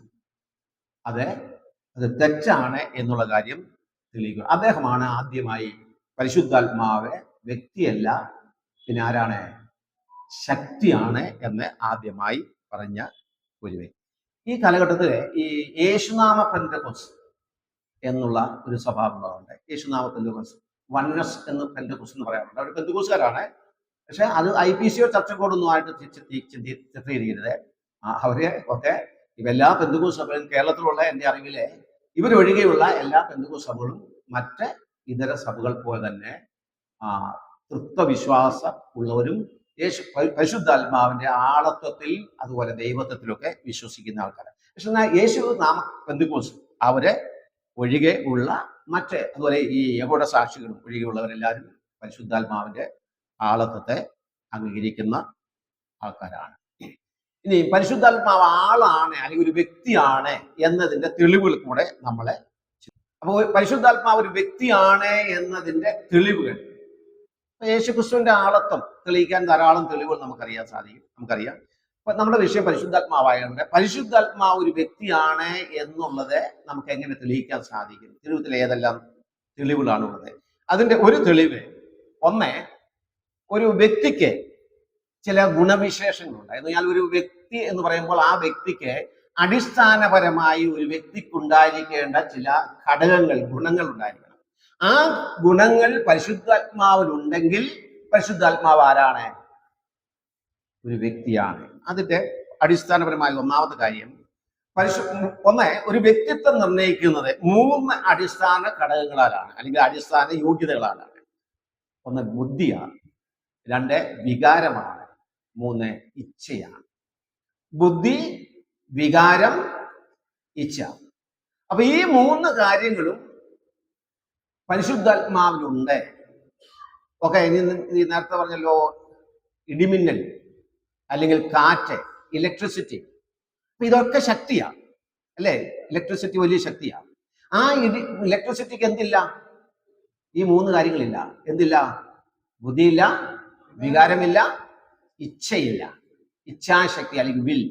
അത് തെറ്റാണ് എന്നുള്ള കാര്യം തെളിയിക്കുക. അദ്ദേഹമാണ് ആദ്യമായി പരിശുദ്ധാത്മാവ് വ്യക്തിയല്ല, പിന്നെ ആരാണ്, ശക്തിയാണ് എന്ന് ആദ്യമായി പറഞ്ഞ ഒരു വ്യക്തി. ഈ കാലഘട്ടത്തിൽ ഈ യേശുനാമ പെന്തക്കോസ് എന്നുള്ള ഒരു സ്വഭാവമുണ്ട്. യേശുനാമ പെന്തക്കോസ്, വൺനെസ് എന്ന് പെന്തക്കോസ് എന്ന് പറയാറുണ്ട്. അവർ പെന്തക്കോസുകാരാണ്, പക്ഷെ അത് IPCO ചർച്ചക്കോടൊന്നും ആയിട്ട് ചിത്രീകരിക്കരുത്. അവരെ ഒക്കെ എല്ലാ പെന്തക്കോസ് സഭകളും, കേരളത്തിലുള്ള എൻ്റെ അറിവിലെ ഇവരൊഴികെയുള്ള എല്ലാ പെന്തക്കോസ് സഭകളും മറ്റ് ഇതര സഭകൾ പോലെ തന്നെ തൃത്വവിശ്വാസം ഉള്ളവരും പരിശുദ്ധാത്മാവിന്റെ ആളത്വത്തിൽ അതുപോലെ ദൈവത്വത്തിലൊക്കെ വിശ്വസിക്കുന്ന ആൾക്കാരാണ്. പക്ഷെ എന്നാൽ യേശു നാമ പെന്തക്കോസ് അവരെ ഒഴികെ ഉള്ള മറ്റ്, അതുപോലെ ഈ യഹോവയുടെ സാക്ഷികളും ഒഴികെയുള്ളവരെല്ലാവരും പരിശുദ്ധാത്മാവിന്റെ ആളത്വത്തെ അംഗീകരിക്കുന്ന ആൾക്കാരാണ്. ഇനി പരിശുദ്ധാത്മാവ് ആളാണ് അല്ലെങ്കിൽ ഒരു വ്യക്തിയാണ് എന്നതിന്റെ തെളിവുകൾ കൂടെ നമ്മളെ, അപ്പോൾ പരിശുദ്ധാത്മാവ് ഒരു വ്യക്തിയാണ് എന്നതിന്റെ തെളിവുകൾ, യേശുക്രിസ്തുവിന്റെ ആളത്വം തെളിയിക്കാൻ ധാരാളം തെളിവുകൾ നമുക്കറിയാം. അപ്പൊ നമ്മുടെ വിഷയം പരിശുദ്ധാത്മാവായതുകൊണ്ട് പരിശുദ്ധാത്മാവ് ഒരു വ്യക്തിയാണ് എന്നുള്ളത് നമുക്ക് എങ്ങനെ തെളിയിക്കാൻ സാധിക്കും? തിരുവത്തിൽ ഏതെല്ലാം തെളിവുകളാണുള്ളത്? അതിന്റെ ഒരു തെളിവ്, ഒന്ന്, ഒരു വ്യക്തിക്ക് ചില ഗുണവിശേഷങ്ങളുണ്ട്. എന്ന് പറഞ്ഞാൽ ഒരു വ്യക്തി എന്ന് പറയുമ്പോൾ ആ വ്യക്തിക്ക് അടിസ്ഥാനപരമായി ഒരു വ്യക്തിക്കുണ്ടായിരിക്കേണ്ട ചില ഘടകങ്ങൾ, ഗുണങ്ങൾ ഉണ്ടായിരിക്കണം. ആ ഗുണങ്ങൾ പരിശുദ്ധാത്മാവിലുണ്ടെങ്കിൽ പരിശുദ്ധാത്മാവ് ആരാണ്? ഒരു വ്യക്തിയാണ്. അതിന്റെ അടിസ്ഥാനപരമായ ഒന്നാമത്തെ കാര്യം, ഒരു വ്യക്തിത്വം നിർണ്ണയിക്കുന്നത് 3 അടിസ്ഥാന ഘടകങ്ങളാലാണ്, അല്ലെങ്കിൽ അടിസ്ഥാന യോഗ്യതകളാണ്. ഒന്ന് ബുദ്ധിയാണ്, 2 വികാരമാണ്, 3 ഇച്ഛയാണ്. ബുദ്ധി, വികാരം, ഇച്ഛ. അപ്പൊ ഈ 3 കാര്യങ്ങളും പരിശുദ്ധാത്മാവിലുണ്ട്. ഓക്കെ, ഇനി നേരത്തെ പറഞ്ഞല്ലോ ഇടിമിന്നൽ അല്ലെങ്കിൽ കാറ്റ്, ഇലക്ട്രിസിറ്റി, അപ്പൊ ഇതൊക്കെ ശക്തിയാണ് അല്ലേ? ഇലക്ട്രിസിറ്റി വലിയ ശക്തിയാണ്. ആ ഇലക്ട്രിസിറ്റിക്ക് എന്തില്ല? ഈ 3 കാര്യങ്ങളില്ല. എന്തില്ല? ബുദ്ധിയില്ല, വികാരമില്ല, ഇച്ഛയില്ല, ഇച്ഛാശക്തി അല്ലെങ്കിൽ വിൽ.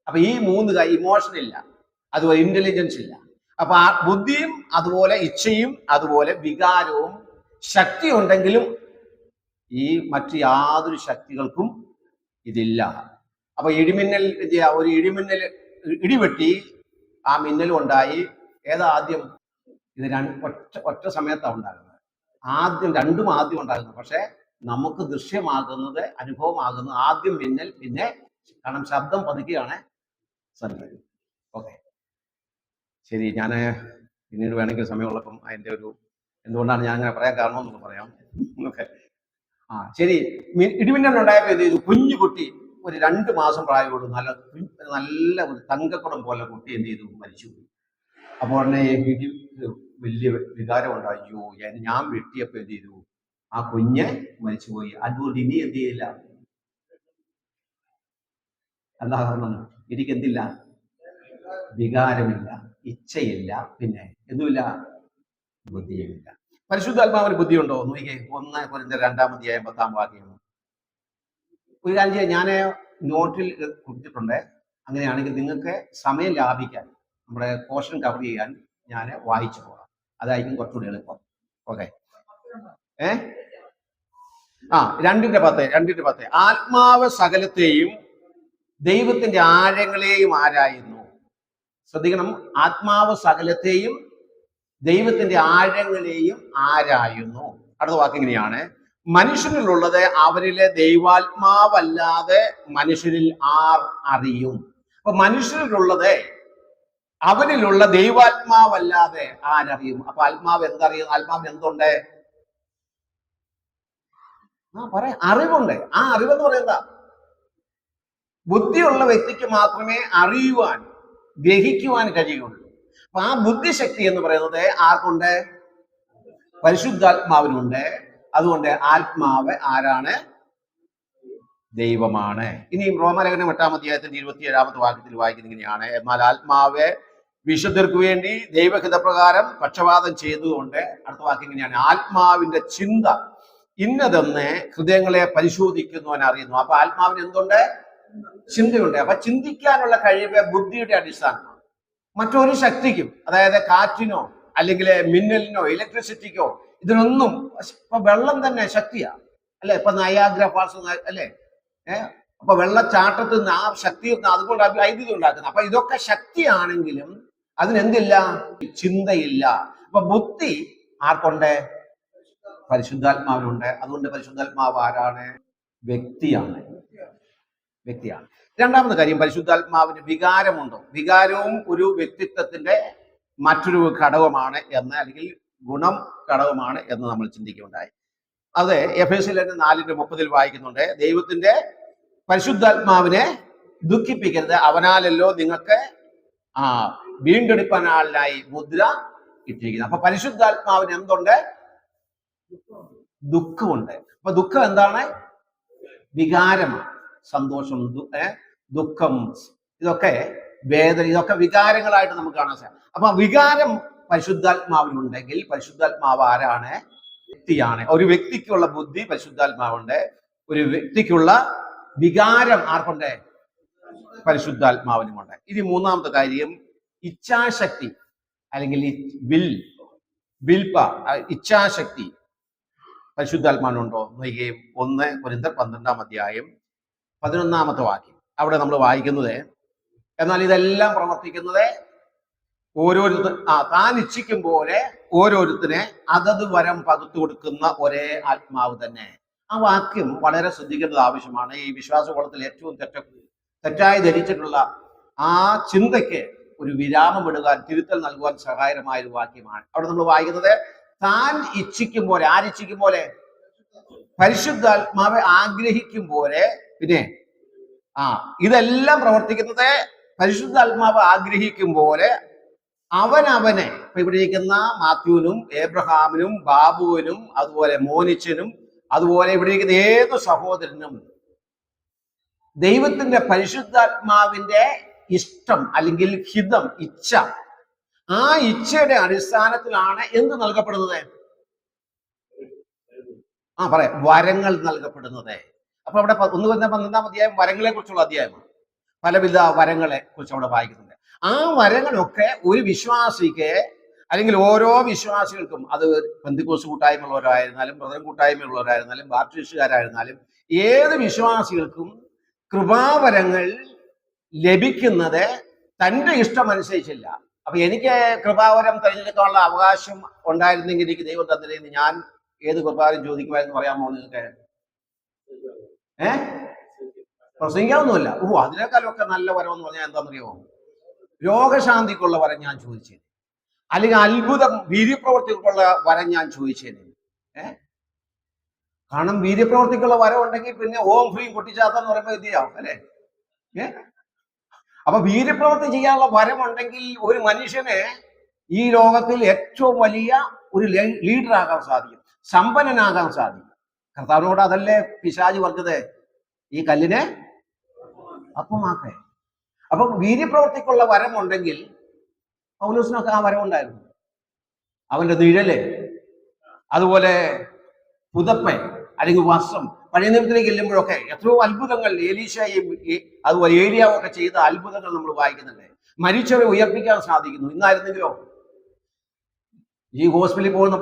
അപ്പൊ ഈ 3 ഇമോഷൻ ഇല്ല, അതുപോലെ ഇന്റലിജൻസ് ഇല്ല. അപ്പൊ ആ ബുദ്ധിയും അതുപോലെ ഇച്ഛയും അതുപോലെ വികാരവും ശക്തി ഉണ്ടെങ്കിലും ഈ മറ്റു യാതൊരു ശക്തികൾക്കും ഇതില്ല. അപ്പൊ ഇടിമിന്നൽ, ഒരു ഇടിവെട്ടി ആ മിന്നലും ഉണ്ടായി. ഏതാദ്യം? ഇത് ഒറ്റ സമയത്താണ് ഉണ്ടാകുന്നത്. രണ്ടും ആദ്യം ഉണ്ടാകുന്നത്. പക്ഷെ നമുക്ക് ദൃശ്യമാകുന്നത്, അനുഭവമാകുന്നത് ആദ്യം മിന്നൽ, പിന്നെ കാരണം ശബ്ദം പതുക്കെയാണ് സംഭവിക്കുന്നത്. ഓക്കെ, ശരി. ഞാൻ പിന്നീട് വേണമെങ്കിൽ സമയമുള്ളപ്പം അതിൻ്റെ എന്തുകൊണ്ടാണ് ഞാൻ അങ്ങനെ പറയാൻ കാരണം എന്നൊക്കെ പറയാം. ഓക്കെ, ശരി. ഇടിമിന്നൽ ഉണ്ടായപ്പോൾ എന്ത് ചെയ്തു? കുഞ്ഞു കുട്ടി, ഒരു 2 മാസം പ്രായമുള്ളൂ, നല്ല ഒരു തങ്കക്കുടം പോലെ കുട്ടി എന്ത് ചെയ്തു? മരിച്ചു. അപ്പോൾ ഉടനെ വലിയ വികാരം ഉണ്ടായോ, ഞാൻ വെട്ടിയപ്പോൾ എന്ത് ചെയ്തു? ആ കുഞ്ഞ് മരിച്ചുപോയി. അതുകൊണ്ട് ഇനി എന്ത് ചെയ്യില്ല? എന്താ കാരണം? എനിക്ക് എന്തില്ല? വികാരമില്ല, ഇച്ഛയില്ല, പിന്നെ എന്തുമില്ല, ബുദ്ധിയുമില്ല. പരിശുദ്ധാത്മാവിന് ബുദ്ധിയുണ്ടോ? നോക്കിക്കേ, 1 കൊരിന്ത്യർ 2-ാം 10-ാം വാക്യം. ഒരു കാര്യം ചെയ്യാം, ഞാൻ നോട്ടിൽ കൊടുത്തിട്ടുണ്ട്. അങ്ങനെയാണെങ്കിൽ നിങ്ങൾക്ക് സമയം ലാഭിക്കാൻ, നമ്മുടെ പോർഷൻ കവർ ചെയ്യാൻ ഞാൻ വായിച്ചു പോകാം. അതായിരിക്കും കുറച്ചുകൂടി എളുപ്പം. ഓക്കെ. 2:10. ആത്മാവ് സകലത്തെയും ദൈവത്തിന്റെ ആഴങ്ങളെയും ആരായുന്നു. ശ്രദ്ധിക്കണം, ആത്മാവ് സകലത്തെയും ദൈവത്തിന്റെ ആഴങ്ങളെയും ആരായുന്നു. അടുത്ത വാക്ക് ഇങ്ങനെയാണ്: മനുഷ്യനിലുള്ളത് അവരിലെ ദൈവാത്മാവല്ലാതെ മനുഷ്യരിൽ ആർ അറിയും. അപ്പൊ മനുഷ്യരിലുള്ളത് അവരിലുള്ള ദൈവാത്മാവല്ലാതെ ആരറിയും? അപ്പൊ ആത്മാവ് എന്തറിയും? ആത്മാവിന് എന്തുണ്ട്? പറയാം, അറിവുണ്ട്. ആ അറിവെന്ന് പറയുന്നത് ബുദ്ധിയുള്ള വ്യക്തിക്ക് മാത്രമേ അറിയുവാൻ, ഗ്രഹിക്കുവാൻ കഴിയുള്ളൂ. അപ്പൊ ആ ബുദ്ധിശക്തി എന്ന് പറയുന്നത് ആർക്കുണ്ട്? പരിശുദ്ധാത്മാവിനുണ്ട്. അതുകൊണ്ട് ആത്മാവ് ആരാണ്? ദൈവമാണ്. ഇനിയും റോമലേഖനം 8-ാം അധ്യായത്തിന്റെ 27-ാമത്തെ വാക്യത്തിൽ വായിക്കുന്നത് ഇങ്ങനെയാണ്: എന്നാൽ ആത്മാവ് വിശുദ്ധർക്ക് വേണ്ടി ദൈവഹിതപ്രകാരം പക്ഷപാതം ചെയ്തുകൊണ്ട്, അടുത്ത വാക്യം ഇങ്ങനെയാണ്: ആത്മാവിന്റെ ചിന്ത ഇന്നതെന്ന് ഹൃദയങ്ങളെ പരിശോധിക്കുന്നവൻ അറിയുന്നു. അപ്പൊ ആത്മാവിന് എന്തുണ്ട്? ചിന്തയുണ്ട്. അപ്പൊ ചിന്തിക്കാനുള്ള കഴിവ് ബുദ്ധിയുടെ അടിസ്ഥാനമാണ്. മറ്റൊരു ശക്തിക്കും, അതായത് കാറ്റിനോ അല്ലെങ്കിൽ മിന്നലിനോ ഇലക്ട്രിസിറ്റിക്കോ ഇതിനൊന്നും, ഇപ്പൊ വെള്ളം തന്നെ ശക്തിയാണ് അല്ലെ? ഇപ്പൊ നയാഗ്ര ഫാൾസ് അല്ലെ? അപ്പൊ വെള്ളച്ചാട്ടത്തിൽ നിന്ന് ആ ശക്തി അതുകൊണ്ട് വൈദ്യുതി ഉണ്ടാക്കുന്നത്. അപ്പൊ ഇതൊക്കെ ശക്തിയാണെങ്കിലും അതിനെന്തില്ല? ചിന്തയില്ല. അപ്പൊ ബുദ്ധി ആർക്കുണ്ട്? പരിശുദ്ധാത്മാവിനുണ്ട്. അതുകൊണ്ട് പരിശുദ്ധാത്മാവ് ആരാണ്? വ്യക്തിയാണ്. രണ്ടാമത്തെ കാര്യം, പരിശുദ്ധാത്മാവിന് വികാരമുണ്ടോ? വികാരവും ഒരു വ്യക്തിത്വത്തിന്റെ മറ്റൊരു ഘടകമാണ് എന്ന്, അല്ലെങ്കിൽ ഗുണം ഘടകമാണ് എന്ന് നമ്മൾ ചിന്തിക്കുകയുണ്ടായി. അത് എഫേസ്യർ 4:30 വായിക്കുന്നുണ്ട്: ദൈവത്തിന്റെ പരിശുദ്ധാത്മാവിനെ ദുഃഖിപ്പിക്കരുത്, അവനാലല്ലോ നിങ്ങൾക്ക് വീണ്ടെടുപ്പാനായി മുദ്ര ഇട്ടിരിക്കുന്നത്. അപ്പൊ പരിശുദ്ധാത്മാവിന് എന്തുണ്ട്? ദുഃഖമുണ്ട്. അപ്പൊ ദുഃഖം എന്താണ്? വികാരമാണ്. സന്തോഷം, ദുഃഖം, ഇതൊക്കെ വേദന, ഇതൊക്കെ വികാരങ്ങളായിട്ട് നമുക്ക് കാണാൻ സാധിക്കും. അപ്പൊ വികാരം പരിശുദ്ധാത്മാവിനുണ്ടെങ്കിൽ പരിശുദ്ധാത്മാവ് ആരാണ്? വ്യക്തിയാണ്. ഒരു വ്യക്തിക്കുള്ള ബുദ്ധി പരിശുദ്ധാത്മാവുണ്ട്. ഒരു വ്യക്തിക്കുള്ള വികാരം ആർക്കുണ്ട്? പരിശുദ്ധാത്മാവിനുമുണ്ട്. ഇനി മൂന്നാമത്തെ കാര്യം, ഇച്ഛാശക്തി അല്ലെങ്കിൽ ഇച്ഛാശക്തി പരിശുദ്ധാത്മാവിനുണ്ടോ? നോക്കുകയും 1 കൊരിന്ത്യർ 12-ാം അധ്യായം 11-ാമത്തെ വാക്യം. അവിടെ നമ്മൾ വായിക്കുന്നത്: എന്നാൽ ഇതെല്ലാം പ്രവർത്തിക്കുന്നത് താൻ ഇച്ഛിക്കും പോലെ ഓരോരുത്തരെ അതത് വരം പകുത്തു കൊടുക്കുന്ന ഒരേ ആത്മാവ് തന്നെ. ആ വാക്യം വളരെ ശ്രദ്ധിക്കേണ്ടത് ആവശ്യമാണ്. ഈ വിശ്വാസകോളത്തിൽ ഏറ്റവും തെറ്റായി ധരിച്ചിട്ടുള്ള ആ ചിന്തയ്ക്ക് ഒരു വിരാമമിടുവാൻ, തിരുത്തൽ നൽകുവാൻ സഹായകരമായ ഒരു വാക്യമാണ്. അവിടെ നമ്മൾ വായിക്കുന്നത്: താൻ ഇച്ഛിക്കും പോലെ. ആരിച്ഛിക്കും പോലെ? പരിശുദ്ധാത്മാവ് ആഗ്രഹിക്കും പോലെ. പിന്നെ ഇതെല്ലാം പ്രവർത്തിക്കുന്നത് പരിശുദ്ധാത്മാവ് ആഗ്രഹിക്കും പോലെ അവനവനെ. ഇപ്പൊ ഇവിടെ ഇരിക്കുന്ന മാത്യുവിനും ഏബ്രഹാമിനും ബാബുവിനും അതുപോലെ മോനിച്ചനും അതുപോലെ ഇവിടെ ഇരിക്കുന്ന ഏതു സഹോദരനും ദൈവത്തിന്റെ പരിശുദ്ധാത്മാവിന്റെ ഇഷ്ടം അല്ലെങ്കിൽ ഹിതം, ഇച്ഛ, ആ ഇച്ഛയുടെ അടിസ്ഥാനത്തിലാണ് എന്ത് നൽകപ്പെടുന്നത്? പറയാം, വരങ്ങൾ നൽകപ്പെടുന്നത്. അപ്പൊ അവിടെ 1 കൊരിന്ത്യർ 12-ാം അധ്യായം വരങ്ങളെ കുറിച്ചുള്ള അധ്യായമാണ്. പലവിധ വരങ്ങളെ കുറിച്ച് അവിടെ വായിക്കുന്നുണ്ട്. ആ വരങ്ങളൊക്കെ ഒരു വിശ്വാസിക്ക്, അല്ലെങ്കിൽ ഓരോ വിശ്വാസികൾക്കും, അത് പെന്തിക്കോസ്ത് കൂട്ടായ്മയുള്ളവരായിരുന്നാലും ബ്രദറൻ കൂട്ടായ്മയുള്ളവരായിരുന്നാലും ബാപ്റ്റിസ്റ്റുകാരായിരുന്നാലും ഏത് വിശ്വാസികൾക്കും കൃപാവരങ്ങൾ ലഭിക്കുന്നത് തൻ്റെ ഇഷ്ടമനുസരിച്ചില്ല. അപ്പൊ എനിക്ക് കൃപാവരം തിരഞ്ഞെടുക്കാനുള്ള അവകാശം ഉണ്ടായിരുന്നെങ്കിൽ എനിക്ക് ദൈവം തന്നിരുന്നു, ഞാൻ ഏത് കൃപാവരം ചോദിക്കുമായിരുന്നു പറയാമോ നിങ്ങൾക്ക്? പ്രസംഗിക്കാവുന്നില്ല. അതിനേക്കാളൊക്കെ നല്ല വരം എന്ന് പറഞ്ഞാൽ എന്താണെന്നറിയാമോ? രോഗശാന്തിക്കുള്ള വരം ഞാൻ ചോദിച്ചത്, അല്ലെങ്കിൽ അത്ഭുതം വീര്യപ്രവർത്തിക്കുള്ള വരം ഞാൻ ചോദിച്ചത്. കാരണം വീര്യപ്രവർത്തിക്കുള്ള വരം ഉണ്ടെങ്കിൽ പിന്നെ ഓം ഫ്രീം പൊട്ടിച്ചാത്തെന്ന് പറയുമ്പോൾ എത്തിയാവും അല്ലെ? അപ്പൊ വീര്യപ്രവൃത്തി ചെയ്യാനുള്ള വരം ഉണ്ടെങ്കിൽ ഒരു മനുഷ്യന് ഈ ലോകത്തിൽ ഏറ്റവും വലിയ ഒരു ലീഡറാകാൻ സാധിക്കും, സമ്പന്നനാകാൻ സാധിക്കും. കർത്താവിനോട് അതല്ലേ പിശാച് പറഞ്ഞത്, ഈ കല്ലിനെ അപ്പമാക്കേ. അപ്പം വീര്യപ്രവർത്തിക്കുള്ള വരം ഉണ്ടെങ്കിൽ പൗലോസിനൊക്കെ ആ വരം ഉണ്ടായിരുന്നു. അവന്റെ നിഴല്, അതുപോലെ പുതപ്പ് അല്ലെങ്കിൽ വസ്ത്രം, പഴയ നിയമത്തിലേക്ക് ചെല്ലുമ്പോഴൊക്കെ എത്രയോ അത്ഭുതങ്ങൾ എലീശയും അതുപോലെ ഏലിയാവും ഒക്കെ ചെയ്ത അത്ഭുതങ്ങൾ നമ്മൾ വായിക്കുന്നുണ്ട്. മരിച്ചവരെ ഉയർപ്പിക്കാൻ സാധിക്കുന്നു. ഇന്നായിരുന്നെങ്കിലോ ഈ ഹോസ്പിറ്റലിൽ പോകുന്ന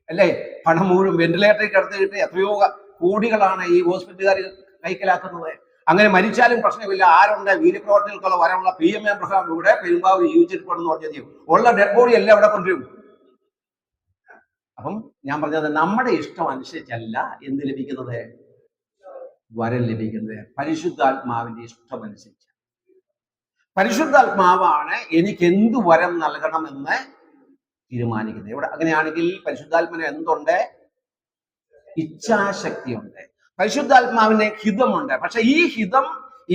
അല്ലേ, പണം മുഴുവൻ വെന്റിലേറ്ററിൽ കിടത്തിയിട്ട് എത്രയോ കോടികളാണ് ഈ ഹോസ്പിറ്റലുകാർ കൈക്കലാക്കുന്നത്. അങ്ങനെ മരിച്ചാലും പ്രശ്നമില്ല. ആരുണ്ട്? വീര്യപ്രവർത്തികൾക്കുള്ള വരമുള്ള PM എബ്രഹാം ഇവിടെ പെരുമ്പാവൂർ ജീവിച്ചിരിപ്പുണ്ടെന്ന് പറഞ്ഞാൽ ഉള്ള ഡെഡ് ബോഡി എല്ലാം ഇവിടെ കൊണ്ടുവരും. അപ്പം ഞാൻ പറഞ്ഞത് നമ്മുടെ ഇഷ്ടം അനുസരിച്ചല്ല എന്ത് ലഭിക്കുന്നത്, വരം ലഭിക്കുന്നത് പരിശുദ്ധാത്മാവിന്റെ ഇഷ്ടമനുസരിച്ച്. പരിശുദ്ധാത്മാവാണ് എനിക്ക് എന്ത് വരം നൽകണമെന്ന് തീരുമാനിക്കുന്നത്. ഇവിടെ അങ്ങനെയാണെങ്കിൽ പരിശുദ്ധാത്മാവിന് എന്തുണ്ട്? ഇച്ഛാശക്തിയുണ്ട്. പരിശുദ്ധാത്മാവിന് ഹിതമുണ്ട്. പക്ഷെ ഈ ഹിതം,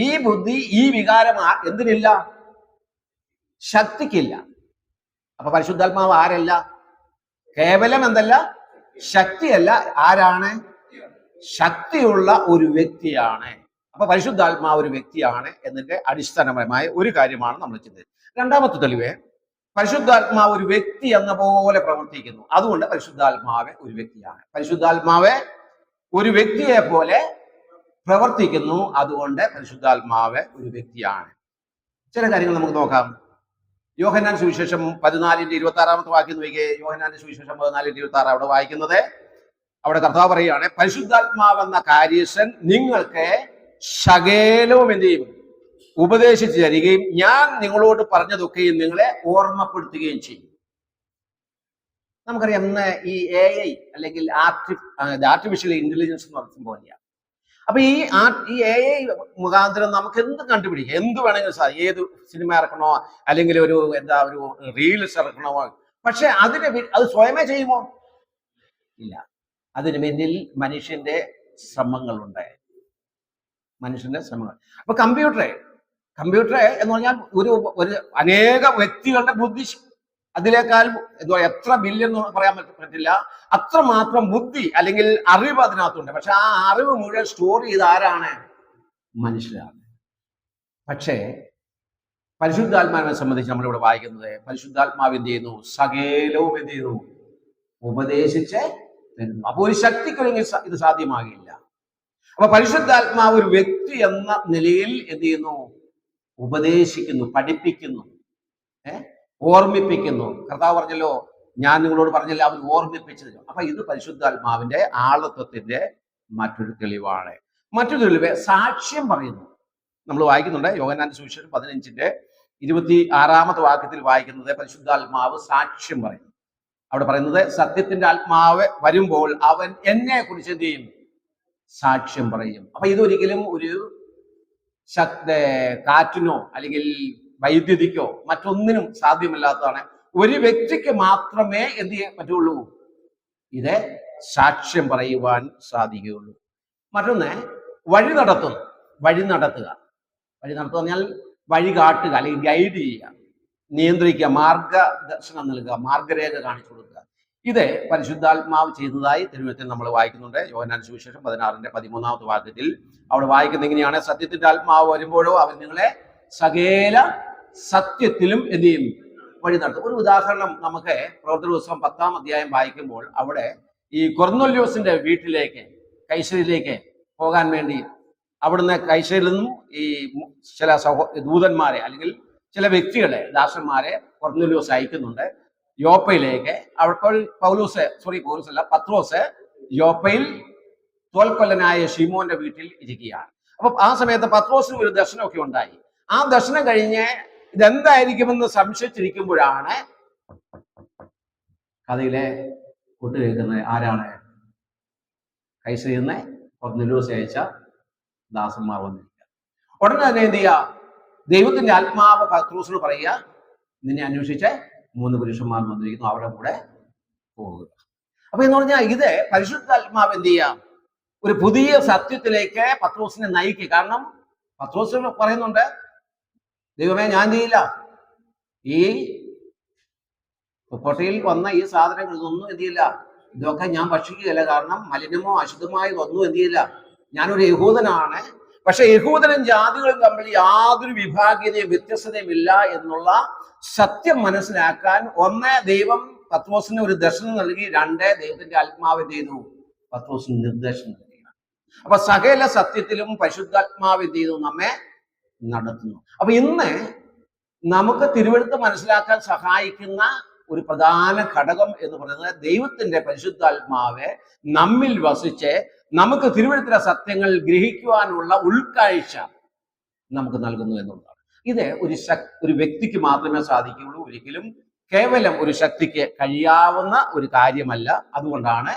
ഈ ബുദ്ധി, ഈ വികാരം എന്തിനില്ല? ശക്തിക്കില്ല. അപ്പൊ പരിശുദ്ധാത്മാവ് ആരല്ല? കേവലം എന്തല്ല? ശക്തിയല്ല. ആരാണ്? ശക്തിയുള്ള ഒരു വ്യക്തിയാണ്. അപ്പൊ പരിശുദ്ധാത്മാവ് ഒരു വ്യക്തിയാണ് എന്നതിന്റെ അടിസ്ഥാനപരമായ ഒരു കാര്യമാണ് നമ്മൾ ചെയ്തത്. രണ്ടാമത്തെ തെളിവ്, പരിശുദ്ധാത്മാവ് ഒരു വ്യക്തി എന്ന പോലെ പ്രവർത്തിക്കുന്നു. അതുകൊണ്ട് പരിശുദ്ധാത്മാവ് ഒരു വ്യക്തിയാണ്. പരിശുദ്ധാത്മാവ് ഒരു വ്യക്തിയെ പോലെ പ്രവർത്തിക്കുന്നു. അതുകൊണ്ട് പരിശുദ്ധാത്മാവ് ഒരു വ്യക്തിയാണ്. ചില കാര്യങ്ങൾ നമുക്ക് നോക്കാം. യോഹന്നാൻ സുവിശേഷം 14:26 വാക്യം നോക്കിയേ. യോഹന്നാന്റെ സുവിശേഷം 14:26 അവിടെ വായിക്കുന്നത്, അവിടെ കർത്താവ് പറയുകയാണ്, പരിശുദ്ധാത്മാവെന്ന കാര്യസ്ഥൻ നിങ്ങൾക്ക് സകലവും എന്ത് ചെയ്യും? ഉപദേശിച്ചു തരികയും ഞാൻ നിങ്ങളോട് പറഞ്ഞതൊക്കെയും നിങ്ങളെ ഓർമ്മപ്പെടുത്തുകയും ചെയ്യും. നമുക്കറിയാം ഇന്ന് ഈ AI അല്ലെങ്കിൽ ആർട്ടിഫിഷ്യൽ ഇന്റലിജൻസ് എന്ന് പറഞ്ഞ സംഭവമില്ല. അപ്പൊ ഈ AI മുഖാന്തരം നമുക്ക് എന്ത് കണ്ടുപിടിക്കാം, എന്ത് വേണമെങ്കിലും സാധിക്കും. ഏത് സിനിമ ഇറക്കണോ അല്ലെങ്കിൽ ഒരു റീൽസ് ഇറക്കണോ, പക്ഷെ അത് സ്വയമേ ചെയ്യുമോ? ഇല്ല. അതിന് പിന്നിൽ മനുഷ്യന്റെ ശ്രമങ്ങളുണ്ട്. അപ്പൊ കമ്പ്യൂട്ടർ എന്ന് പറഞ്ഞാൽ ഒരു അനേക വ്യക്തികളുടെ ബുദ്ധി, അതിനേക്കാൾ എത്ര ബില്യൺ എന്ന് പറയാൻ പറ്റില്ല, അത്രമാത്രം ബുദ്ധി അല്ലെങ്കിൽ അറിവ് അതിനകത്തുണ്ട്. പക്ഷെ ആ അറിവ് മുഴുവൻ സ്റ്റോർ ചെയ്ത് ആരാണ്? മനുഷ്യരാണ്. പക്ഷേ പരിശുദ്ധാത്മാവിനെ സംബന്ധിച്ച് നമ്മളിവിടെ വായിക്കുന്നത്, പരിശുദ്ധാത്മാവ് എന്ത് ചെയ്യുന്നു? സകലവും എന്ത് ചെയ്യുന്നു? ഉപദേശിച്ച് തരുന്നു. അപ്പൊ ഒരു ശക്തിക്കൊല്ലെങ്കിൽ ഇത് സാധ്യമാകില്ല. അപ്പൊ പരിശുദ്ധാത്മാവ് ഒരു വ്യക്തി എന്ന നിലയിൽ എന്ത് ചെയ്യുന്നു? ഉപദേശിക്കുന്നു, പഠിപ്പിക്കുന്നു, ഓർമ്മിപ്പിക്കുന്നു. കർത്താവ് പറഞ്ഞല്ലോ, ഞാൻ നിങ്ങളോട് പറഞ്ഞില്ല, അവൻ ഓർമ്മിപ്പിച്ചത്. അപ്പൊ ഇത് പരിശുദ്ധാത്മാവിന്റെ ആളത്വത്തിന്റെ മറ്റൊരു തെളിവാണ്. മറ്റൊരു തെളിവ് സാക്ഷ്യം പറയുന്നു. നമ്മൾ വായിക്കുന്നുണ്ട് യോഹന്നാന്റെ സുവിശേഷം 15:26 വാക്യത്തിൽ വായിക്കുന്നത്, പരിശുദ്ധാത്മാവ് സാക്ഷ്യം പറയുന്നു. അവിടെ പറയുന്നത്, സത്യത്തിന്റെ ആത്മാവ് വരുമ്പോൾ അവൻ എന്നെ കുറിച്ച് എന്ത് ചെയ്യും? സാക്ഷ്യം പറയും. അപ്പൊ ഇതൊരിക്കലും ഒരു കാറ്റിനോ അല്ലെങ്കിൽ വൈദ്യുതിക്കോ മറ്റൊന്നിനും സാധ്യമല്ലാത്തതാണ്. ഒരു വ്യക്തിക്ക് മാത്രമേ എന്ത് ചെയ്യാൻ പറ്റുള്ളൂ? ഇത് സാക്ഷ്യം പറയുവാൻ സാധിക്കുകയുള്ളൂ. മറ്റൊന്ന്, വഴി നടത്തുക പറഞ്ഞാൽ വഴി കാട്ടുക അല്ലെങ്കിൽ ഗൈഡ് ചെയ്യുക, നിയന്ത്രിക്കുക, മാർഗദർശനം നൽകുക, മാർഗരേഖ കാണിച്ചു കൊടുക്കുക. ഇത് പരിശുദ്ധാത്മാവ് ചെയ്തതായി തിരുവചനത്തിൽ നമ്മൾ വായിക്കുന്നുണ്ട്. യോഹന്നാൻ സുവിശേഷം 16:13 വാക്യത്തിൽ അവിടെ വായിക്കുന്നത് എങ്ങനെയാണ്? സത്യത്തിന്റെ ആത്മാവ് വരുമ്പോഴോ അവൻ നിങ്ങളെ സകല സത്യത്തിലും എന്ത് ചെയ്യും? വഴി നടത്തും. ഒരു ഉദാഹരണം നമുക്ക് പ്രവർത്തന പുസ്തകം 10-ാം അധ്യായം വായിക്കുമ്പോൾ അവിടെ ഈ കൊർന്നൊല്യോസിന്റെ വീട്ടിലേക്ക്, കൈസരിയിലേക്ക് പോകാൻ വേണ്ടി അവിടുന്ന് കൈസരിൽ നിന്നും ഈ ചില ദൂതന്മാരെ അല്ലെങ്കിൽ ചില വ്യക്തികളെ, ദാസന്മാരെ കൊർന്നൊല്യോസ് അയക്കുന്നുണ്ട് യോപ്പയിലേക്ക്. അപ്പോൾ പത്രോസ് യോപ്പയിൽ തോൽക്കൊല്ലനായ ശിമോന്റെ വീട്ടിൽ ഇരിക്കുകയാണ്. അപ്പൊ ആ സമയത്ത് പത്രോസിന് ഒരു ദർശനമൊക്കെ ഉണ്ടായി. ആ ദർശനം കഴിഞ്ഞ് ഇതെന്തായിരിക്കുമെന്ന് സംശയിച്ചിരിക്കുമ്പോഴാണ് കഥയിലെ കൂട്ടുകേൾക്കുന്നത് ആരാണ്? കൈസരിയിൽ നിന്ന് കൊർന്നൊല്യോസ് അയച്ച ദാസന്മാർ വന്നിരിക്കുക. ഉടനെ തന്നെ എന്ത് ചെയ്യുക? ദൈവത്തിന്റെ ആത്മാവ് പത്രോസിനോട് പറയുക, നിന്നെ അന്വേഷിച്ച് 3 പുരുഷന്മാർ വന്നിരിക്കുന്നു, അവിടെ കൂടെ പോവുക. അപ്പൊ എന്ന് പറഞ്ഞാൽ ഇത് പരിശുദ്ധാത്മാവ് എന്ത് ചെയ്യാം? ഒരു പുതിയ സത്യത്തിലേക്ക് പത്രോസിനെ നയിക്കുക. കാരണം പത്രോസ് പറയുന്നുണ്ട്, ദൈവമേ ഞാൻ ചെയ്യില്ല, ഈ കൊട്ടയിൽ വന്ന ഈ സാധനങ്ങൾ ഇതൊന്നും എന്ത് ചെയ്യില്ല, ഇതൊക്കെ ഞാൻ ഭക്ഷിക്കുകയില്ല. കാരണം മലിനമോ അശുദ്ധമായോ ഒന്നും എന്ത് ചെയ്യില്ല. ഞാനൊരു യഹൂദനാണ്. പക്ഷെ യഹൂദനും ജാതികളും തമ്മിൽ യാതൊരു വിഭാഗീയതയും വ്യത്യസ്തതയും ഇല്ല എന്നുള്ള സത്യം മനസ്സിലാക്കാൻ ഒന്ന്, ദൈവം പത്രോസിന് ഒരു ദർശനം നൽകി. രണ്ട്, ദൈവത്തിന്റെ ആത്മാവ് എന്ത് ചെയ്തു? പത്രോസിന് നിർദ്ദേശം നൽകുകയാണ്. അപ്പൊ സകല സത്യത്തിലും പരിശുദ്ധാത്മാവ് എന്ത് ചെയ്തു? നമ്മെ നടത്തുന്നു. അപ്പൊ ഇന്ന് നമുക്ക് തിരുവെഴുത്ത് മനസ്സിലാക്കാൻ സഹായിക്കുന്ന ഒരു പ്രധാന ഘടകം എന്ന് പറയുന്നത് ദൈവത്തിന്റെ പരിശുദ്ധാത്മാവ് നമ്മിൽ വസിച്ച് നമുക്ക് തിരുവെഴുത്തിലെ സത്യങ്ങൾ ഗ്രഹിക്കുവാനുള്ള ഉൾക്കാഴ്ച നമുക്ക് നൽകുന്നു എന്നുള്ളതാണ്. ഇത് ഒരു വ്യക്തിക്ക് മാത്രമേ സാധിക്കുകയുള്ളൂ. ഒരിക്കലും കേവലം ഒരു ശക്തിക്ക് കഴിയാവുന്ന ഒരു കാര്യമല്ല. അതുകൊണ്ടാണ്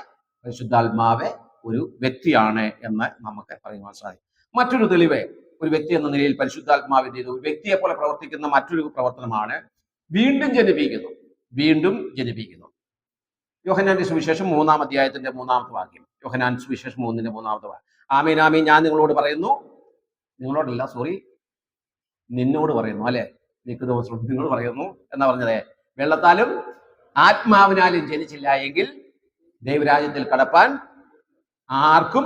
പരിശുദ്ധാത്മാവ് ഒരു വ്യക്തിയാണ് എന്ന് നമുക്ക് പറയുവാൻ സാധിക്കും. മറ്റൊരു തെളിവ് ഒരു വ്യക്തി എന്ന നിലയിൽ പരിശുദ്ധാത്മാവിന്റെ ഒരു വ്യക്തിയെ പോലെ പ്രവർത്തിക്കുന്ന മറ്റൊരു പ്രവർത്തനമാണ് വീണ്ടും ജനിപ്പിക്കുന്നു. വീണ്ടും ജനിപ്പിക്കുന്നു. യോഹന്നാന്റെ സുവിശേഷം 3-ാം അധ്യായത്തിന്റെ 3-ാമത്തെ വാക്യം. യോഹന്നാൻ സുവിശേഷം 3-ന്റെ 3-ാമത്തെ വാക്യം. ആമേൻ ആമേൻ ഞാൻ നിങ്ങളോട് പറയുന്നു, നിങ്ങളോടല്ല, സോറി, നിന്നോട് പറയുന്നു, അല്ലെ, നിക്കോദോമോസ് നിന്നോട് പറയുന്നു എന്നാ പറഞ്ഞത്. വെള്ളത്താലും ആത്മാവിനാലും ജനിച്ചില്ല എങ്കിൽ ദൈവരാജ്യത്തിൽ കടപ്പാൻ ആർക്കും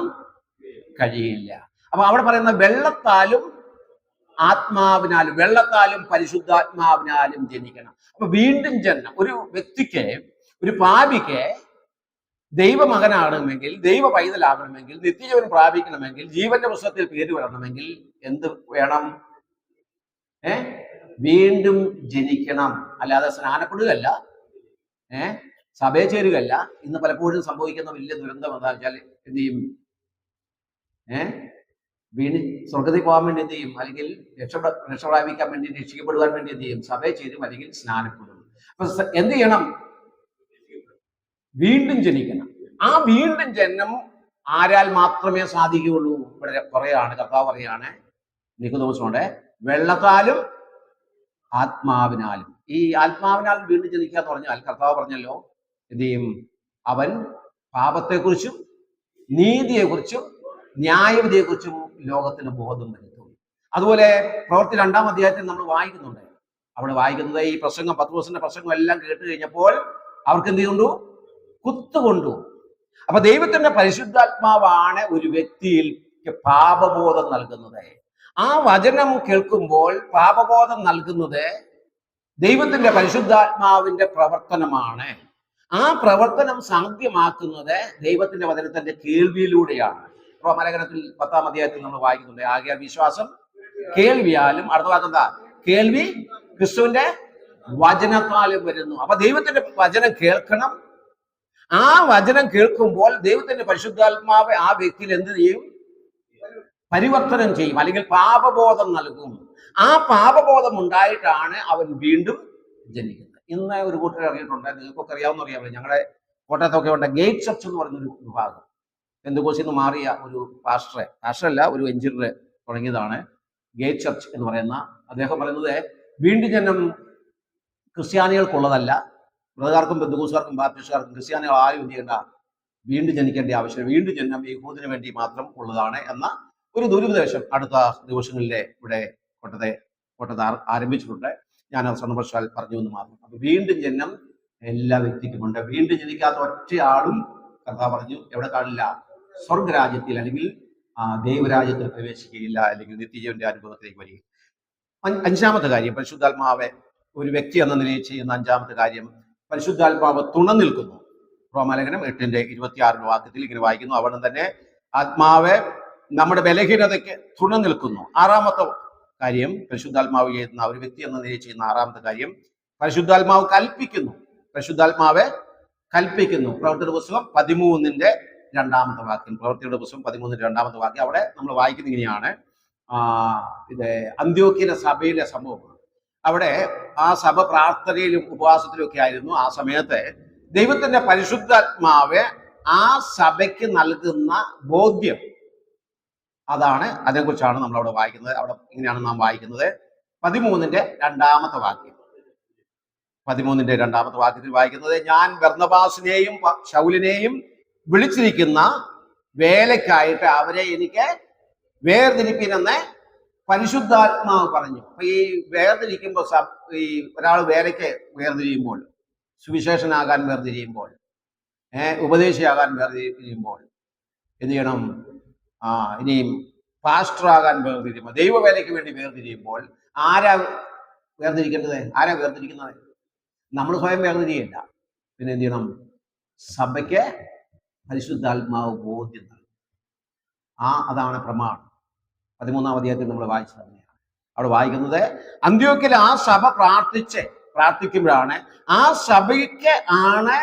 കഴിയില്ല. അപ്പൊ അവിടെ പറയുന്ന വെള്ളത്താലും ആത്മാവിനാലും, വെള്ളത്താലും പരിശുദ്ധാത്മാവിനാലും ജനിക്കണം. അപ്പൊ വീണ്ടും ജനനം ഒരു വ്യക്തിക്ക്, ഒരു പാപിക്ക് ദൈവമകനാകണമെങ്കിൽ, ദൈവ പൈതലാകണമെങ്കിൽ, നിത്യജീവൻ പ്രാപിക്കണമെങ്കിൽ, ജീവന്റെ പുസ്തകത്തിൽ പേര് വരണമെങ്കിൽ എന്ത് വേണം? വീണ്ടും ജനിക്കണം. അല്ലാതെ സ്നാനപ്പെടുകയല്ല, സഭയെ ചേരുകയല്ല. ഇന്ന് പലപ്പോഴും സംഭവിക്കുന്ന വലിയ ദുരന്തം എന്താ വെച്ചാൽ എന്ത് ചെയ്യും? വീണ്ടും സ്വർഗത്തിൽ പോകാൻ വേണ്ടി എന്ത് ചെയ്യും? അല്ലെങ്കിൽ രക്ഷപ്രാപിക്കാൻ വേണ്ടി, രക്ഷിക്കപ്പെടുവാൻ വേണ്ടി എന്ത് ചെയ്യും? സഭയെ ചേരും, അല്ലെങ്കിൽ സ്നാനപ്പെടും. അപ്പൊ എന്ത് ചെയ്യണം? വീണ്ടും ജനിക്കണം. ആ വീണ്ടും ജനനം ആരാൽ മാത്രമേ സാധിക്കുകയുള്ളൂ? ഇവിടെ പറയാണ്, കർത്താവ് പറയാണ് നിക്കോദോമോസിനോട്, വെള്ളത്താലും ആത്മാവിനാലും. ഈ ആത്മാവിനാൽ വീണ്ടും ജനിക്കുക എന്ന് പറഞ്ഞാൽ കർത്താവ് പറഞ്ഞല്ലോ എന്ത് ചെയ്യും? അവൻ പാപത്തെക്കുറിച്ചും നീതിയെക്കുറിച്ചും ന്യായവിധിയെക്കുറിച്ചും ലോകത്തിന് ബോധം വരുത്തും. അതുപോലെ പ്രവൃത്തി 2-ാം അധ്യായത്തിൽ നമ്മൾ വായിക്കുന്നുണ്ട്. അവിടെ വായിക്കുന്നത് ഈ പ്രസംഗം, പത്രോസിന്റെ പ്രസംഗം എല്ലാം കേട്ട് കഴിഞ്ഞപ്പോൾ അവർക്ക് എന്ത് ചെയ്യുന്നു? കുത്തുകൊണ്ടു. അപ്പൊ ദൈവത്തിന്റെ പരിശുദ്ധാത്മാവാണ് ഒരു വ്യക്തിയിൽ പാപബോധം നൽകുന്നത്. ആ വചനം കേൾക്കുമ്പോൾ പാപബോധം നൽകുന്നത് ദൈവത്തിന്റെ പരിശുദ്ധാത്മാവിന്റെ പ്രവർത്തനമാണ്. ആ പ്രവർത്തനം സാധ്യമാക്കുന്നത് ദൈവത്തിന്റെ വചനത്തിന്റെ കേൾവിയിലൂടെയാണ്. റോമാലേഖനത്തിൽ 10-ാം അധ്യായത്തിൽ നമ്മൾ വായിക്കുന്നുണ്ട്, ആകയാൽ വിശ്വാസം കേൾവിയാലും, അടുത്ത വാക്കെന്താ? കേൾവി ക്രിസ്തുവിന്റെ വചനത്താലും വരുന്നു. അപ്പൊ ദൈവത്തിന്റെ വചനം കേൾക്കണം. ആ വചനം കേൾക്കുമ്പോൾ ദൈവത്തിന്റെ പരിശുദ്ധാത്മാവ് ആ വ്യക്തിയിൽ എന്ത് ചെയ്യും? പരിവർത്തനം ചെയ്യും, അല്ലെങ്കിൽ പാപബോധം നൽകും. ആ പാപബോധം ഉണ്ടായിട്ടാണ് അവൻ വീണ്ടും ജനിക്കുന്നത്. ഇന്ന് ഒരു കൂട്ടർ ഇറങ്ങിയിട്ടുണ്ട്, നിങ്ങൾക്കൊക്കെ അറിയാവുന്ന ഞങ്ങളുടെ കോട്ടയത്തൊക്കെ ഉണ്ട്, ഗേറ്റ് ചർച്ച് എന്ന് പറയുന്നൊരു വിഭാഗം. പെന്തക്കോസ്തിൽ നിന്ന് മാറിയ ഒരു പാസ്റ്ററല്ല, ഒരു എഞ്ചിനീയർ തുടങ്ങിയതാണ് ഗേറ്റ് ചർച്ച് എന്ന് പറയുന്ന. അദ്ദേഹം പറയുന്നത് വീണ്ടും ജനനം ക്രിസ്ത്യാനികൾക്കുള്ളതല്ല, ബ്രദർക്കാർക്കും പെന്തക്കോസ്തുകാർക്കും ബാപ്റ്റിസ്റ്റുകാർക്കും ക്രിസ്ത്യാനികൾ ആരും എന്ത് ചെയ്യേണ്ട, വീണ്ടും ജനിക്കേണ്ട ആവശ്യമില്ല, വീണ്ടും ജനനം യഹൂദന് വേണ്ടി മാത്രം ഉള്ളതാണ് എന്ന ഒരു ദുരുപദേശം അടുത്ത ദിവസങ്ങളിലെ ഇവിടെ കോട്ടയത്ത് ആരംഭിച്ചിട്ടുണ്ട്. ഞാൻ സന്ദർഭവശാൽ പറഞ്ഞു എന്ന് മാത്രം. അപ്പൊ വീണ്ടും ജനനം എല്ലാ വ്യക്തിക്കുമുണ്ട്. വീണ്ടും ജനിക്കാത്ത ഒറ്റയാളും കർത്താവ് പറഞ്ഞു എവിടെ കാണില്ല? സ്വർഗരാജ്യത്തിൽ, അല്ലെങ്കിൽ ദൈവരാജ്യത്തിൽ പ്രവേശിക്കുകയില്ല, അല്ലെങ്കിൽ നിത്യജീവന്റെ അനുഭവത്തിലേക്ക് വരിക. 5-ാമത്തെ കാര്യം, പരിശുദ്ധാത്മാവ് ഒരു വ്യക്തി എന്ന നിലയിൽ ചെയ്യുന്ന 5-ാമത്തെ കാര്യം, പരിശുദ്ധാത്മാവ് തുണ നിൽക്കുന്നു. റോമാലേഖനം 8-ന്റെ 26 വാക്യത്തിൽ ഇങ്ങനെ വായിക്കുന്നു, അവിടെ തന്നെ ആത്മാവ് നമ്മുടെ ബലഹീനതയ്ക്ക് തുണ നിൽക്കുന്നു. 6-ാമത്തെ കാര്യം, പരിശുദ്ധാത്മാവ് ചെയ്യുന്ന ഒരു വ്യക്തി എന്ന നിലയിൽ ചെയ്യുന്ന 6-ാമത്തെ കാര്യം, പരിശുദ്ധാത്മാവ് കൽപ്പിക്കുന്നു. പരിശുദ്ധാത്മാവ് കൽപ്പിക്കുന്നു. പ്രവൃത്തിയുടെ പുസ്തകം 13-ന്റെ 2-ാമത്തെ വാക്യം. പ്രവൃത്തിയുടെ പുസ്തകം 13-ന്റെ 2-ാമത്തെ വാക്യം. അവിടെ നമ്മൾ വായിക്കുന്നത് ഇങ്ങനെയാണ്. ഇത് അന്ത്യോക്യയിലെ സഭയിലെ സംഭവമാണ്. അവിടെ ആ സഭ പ്രാർത്ഥനയിലും ഉപവാസത്തിലും ഒക്കെ ആയിരുന്നു. ആ സമയത്ത് ദൈവത്തിന്റെ പരിശുദ്ധാത്മാവ് ആ സഭയ്ക്ക് നൽകുന്ന ബോധ്യം, അതാണ്, അതിനെക്കുറിച്ചാണ് നമ്മൾ അവിടെ വായിക്കുന്നത്. അവിടെ ഇങ്ങനെയാണ് നാം വായിക്കുന്നത്, 13-ന്റെ 2-ാമത്തെ വാക്യം. 13-ന്റെ 2-ാമത്തെ വാക്യത്തിൽ വായിക്കുന്നത്, ഞാൻ ബർന്നബാസിനെയും ശൗലിനെയും വിളിച്ചിരിക്കുന്ന വേലയ്ക്കായിട്ട് അവരെ എനിക്ക് വേർതിരിപ്പിനെന്ന് പരിശുദ്ധാത്മാവ് പറഞ്ഞു. അപ്പൊ ഈ വേർതിരിക്കുമ്പോൾ, ഈ ഒരാൾ വേലയ്ക്ക് വേർതിരിയുമ്പോൾ, സുവിശേഷനാകാൻ വേർതിരിയുമ്പോൾ, ഉപദേശിയാകാൻ വേർതിരിയുമ്പോൾ എന്ത് ചെയ്യണം? ഇനിയും പാസ്റ്ററാകാൻ വേർതിരിയുമ്പോൾ, ദൈവവേലയ്ക്ക് വേണ്ടി വേർതിരിയുമ്പോൾ ആരാ വേർതിരിക്കേണ്ടത്? ആരാ വേർതിരിക്കുന്നത്? നമ്മൾ സ്വയം വേർതിരിയില്ല. പിന്നെ എന്ത് ചെയ്യണം? സഭയ്ക്ക് പരിശുദ്ധാത്മാവ് ബോധ്യം നൽകും. അതാണ് പ്രമാണം. 13-ാം അധ്യായത്തിൽ നമ്മൾ വായിച്ചത് തന്നെയാണ്. അവിടെ വായിക്കുന്നത്, അന്ത്യോക്യയിൽ ആ സഭ പ്രാർത്ഥിക്കുമ്പോഴാണ് ആ സഭയ്ക്ക് ആണ്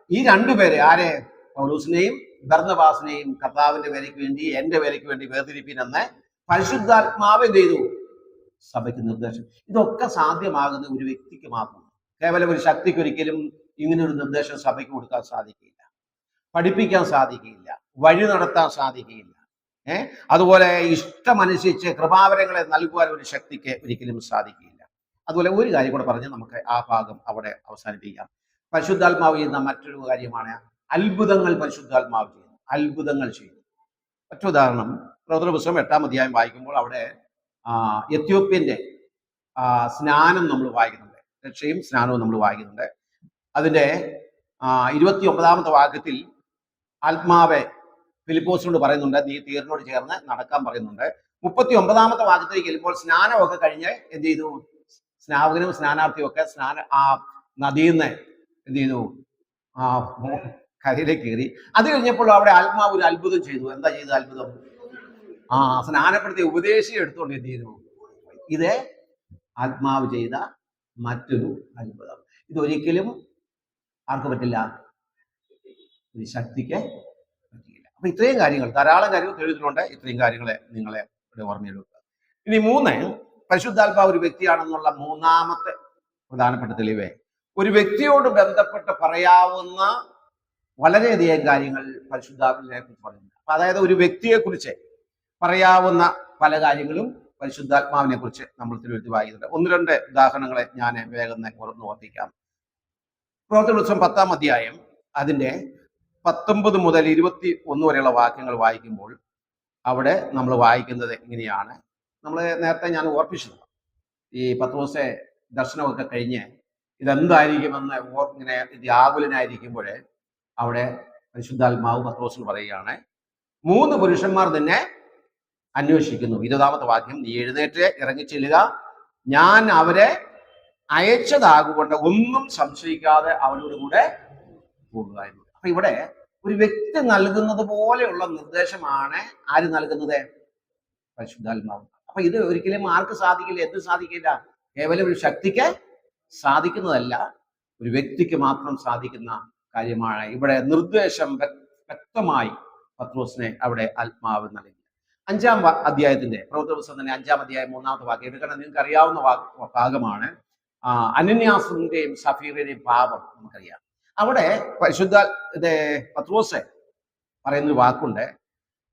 ഈ രണ്ടുപേരെ, ആരെ? പൗലോസിനെയും ബർന്നബാസിനെയും കർത്താവിന്റെ വേലയ്ക്ക് വേണ്ടി, എന്റെ വേലയ്ക്ക് വേണ്ടി വേർതിരിപ്പിനെന്ന് പരിശുദ്ധാത്മാവ് എന്ത് ചെയ്തു? സഭയ്ക്ക് നിർദ്ദേശം. ഇതൊക്കെ സാധ്യമാകുന്ന ഒരു വ്യക്തിക്ക് മാത്രം. കേവലം ഒരു ശക്തിക്ക് ഒരിക്കലും ഇങ്ങനെ ഒരു നിർദ്ദേശം സഭയ്ക്ക് കൊടുക്കാൻ സാധിക്കില്ല, പഠിപ്പിക്കാൻ സാധിക്കില്ല, വഴി നടത്താൻ സാധിക്കില്ല. അതുപോലെ ഇഷ്ടമനുസരിച്ച് കൃപാവരങ്ങളെ നൽകുവാൻ ഒരു ശക്തിക്ക് ഒരിക്കലും സാധിക്കില്ല. അതുപോലെ ഒരു കാര്യം കൂടെ പറഞ്ഞ് നമുക്ക് ആ ഭാഗം അവിടെ അവസാനിപ്പിക്കാം. പരിശുദ്ധാത്മാവ് ചെയ്യുന്ന മറ്റൊരു കാര്യമാണ് അത്ഭുതങ്ങൾ. പരിശുദ്ധാത്മാവ് ചെയ്യുന്നു, അത്ഭുതങ്ങൾ ചെയ്യുന്നു. മറ്റൊരുദാഹരണം, പ്രവർത്തന പുസ്തകം 8-ാം അധ്യായം വായിക്കുമ്പോൾ അവിടെ എത്യോപ്യന്റെ സ്നാനം നമ്മൾ വായിക്കുന്നുണ്ട്, രക്ഷയും സ്നാനവും നമ്മൾ വായിക്കുന്നുണ്ട്. അതിന്റെ 29-ാമത്തെ വാക്യത്തിൽ ആത്മാവെ ഫിലിപ്പോസിനോട് പറയുന്നുണ്ട്, നീ തീറിനോട് ചേർന്ന് നടക്കാൻ പറയുന്നുണ്ട്. 39-ാമത്തെ വാക്യത്തിലേക്ക് ചെല്ലുമ്പോൾ സ്നാനമൊക്കെ കഴിഞ്ഞ് എന്ത് ചെയ്തു? സ്നാപകനും സ്നാനാർത്ഥിയും ഒക്കെ നദിയിൽ നിന്ന് എന്ത് ചെയ്തു? കരയിലേക്ക് കയറി. അത് കഴിഞ്ഞപ്പോൾ അവിടെ ആത്മാവ് ഒരു അത്ഭുതം ചെയ്തു. എന്താ ചെയ്ത അത്ഭുതം? സ്നാനപ്പെടുത്തിയ ഉപദേശിയെ എടുത്തുകൊണ്ട് എന്ത് ചെയ്തു? ഇത് ആത്മാവ് ചെയ്ത മറ്റൊരു അത്ഭുതം. ഇതൊരിക്കലും ആർക്ക് പറ്റില്ല? ഒരു ശക്തിക്ക് പറ്റില്ല. അപ്പൊ ഇത്രയും കാര്യങ്ങൾ, ധാരാളം കാര്യങ്ങൾ എഴുതുന്നുണ്ട്. ഇത്രയും കാര്യങ്ങളെ നിങ്ങളെ ഇവിടെ ഓർമ്മയിലെടുക്കുക. ഇനി 3, പരിശുദ്ധാത്മാവ് ഒരു വ്യക്തിയാണെന്നുള്ള 3-ാമത്തെ പ്രധാനപ്പെട്ട തെളിവ്, ഒരു വ്യക്തിയോട് ബന്ധപ്പെട്ട് പറയാവുന്ന വളരെയധികം കാര്യങ്ങൾ പരിശുദ്ധാത്മാവിനെ കുറിച്ച് പറയുന്നു. അപ്പൊ അതായത് ഒരു വ്യക്തിയെ കുറിച്ച് പറയാവുന്ന പല കാര്യങ്ങളും പരിശുദ്ധാത്മാവിനെ കുറിച്ച് നമ്മൾ തിരുവഴുത്തിൽ വായിക്കുന്നുണ്ട്. 1-2 ഉദാഹരണങ്ങളെ ഞാൻ വേഗം ഓർമ്മിക്കാം. പ്രവർത്തന പുസ്തകം 10-ാം അധ്യായം അതിന്റെ 19 മുതൽ 21 വരെയുള്ള വാക്യങ്ങൾ വായിക്കുമ്പോൾ അവിടെ നമ്മൾ വായിക്കുന്നത് ഇങ്ങനെയാണ്. നമ്മൾ നേരത്തെ ഞാൻ ഓർപ്പിച്ചത്, ഈ പത്രോസെ ദർശനമൊക്കെ കഴിഞ്ഞ് ഇതെന്തായിരിക്കുമെന്ന് ഇങ്ങനെ ആകുലനായിരിക്കുമ്പോൾ അവിടെ പരിശുദ്ധാത്മാവ് പത്രോസിന് പറയുകയാണ്, 3 പുരുഷന്മാർ തന്നെ അന്വേഷിക്കുന്നു. 20-ാമത്തെ വാക്യം, നീ എഴുന്നേറ്റ് ഇറങ്ങിച്ചെല്ലുക, ഞാൻ അവരെ അയച്ചതാകൊണ്ട് ഒന്നും സംശയിക്കാതെ അവരോട് കൂടെ പോകുക എന്ന്. അപ്പൊ ഇവിടെ ഒരു വ്യക്തി നൽകുന്നത് പോലെയുള്ള നിർദ്ദേശമാണ് ആര് നൽകുന്നത്? പരിശുദ്ധാത്മാവ്. അപ്പൊ ഇത് ഒരിക്കലും ആർക്ക് സാധിക്കില്ല? എന്ത് സാധിക്കില്ല? കേവലം ഒരു ശക്തിക്ക് സാധിക്കുന്നതല്ല, ഒരു വ്യക്തിക്ക് മാത്രം സാധിക്കുന്ന കാര്യമാണ്. ഇവിടെ നിർദ്ദേശം വ്യക്തമായി പത്രോസിനെ അവിടെ ആത്മാവ് നൽകി. 5-ാം അധ്യായത്തിന്റെ പ്രവർത്തന പുസ്തകം തന്നെ 5-ാം അധ്യായം 3-ാമത്തെ വാക്യം എടുക്കണം. നിങ്ങൾക്ക് അറിയാവുന്ന ഭാഗമാണ്. അനന്യാസിന്റെയും സഫീറിന്റെയും പാപം നമുക്കറിയാം. അവിടെ പത്രോസ് പറയുന്നൊരു വാക്കുണ്ട്,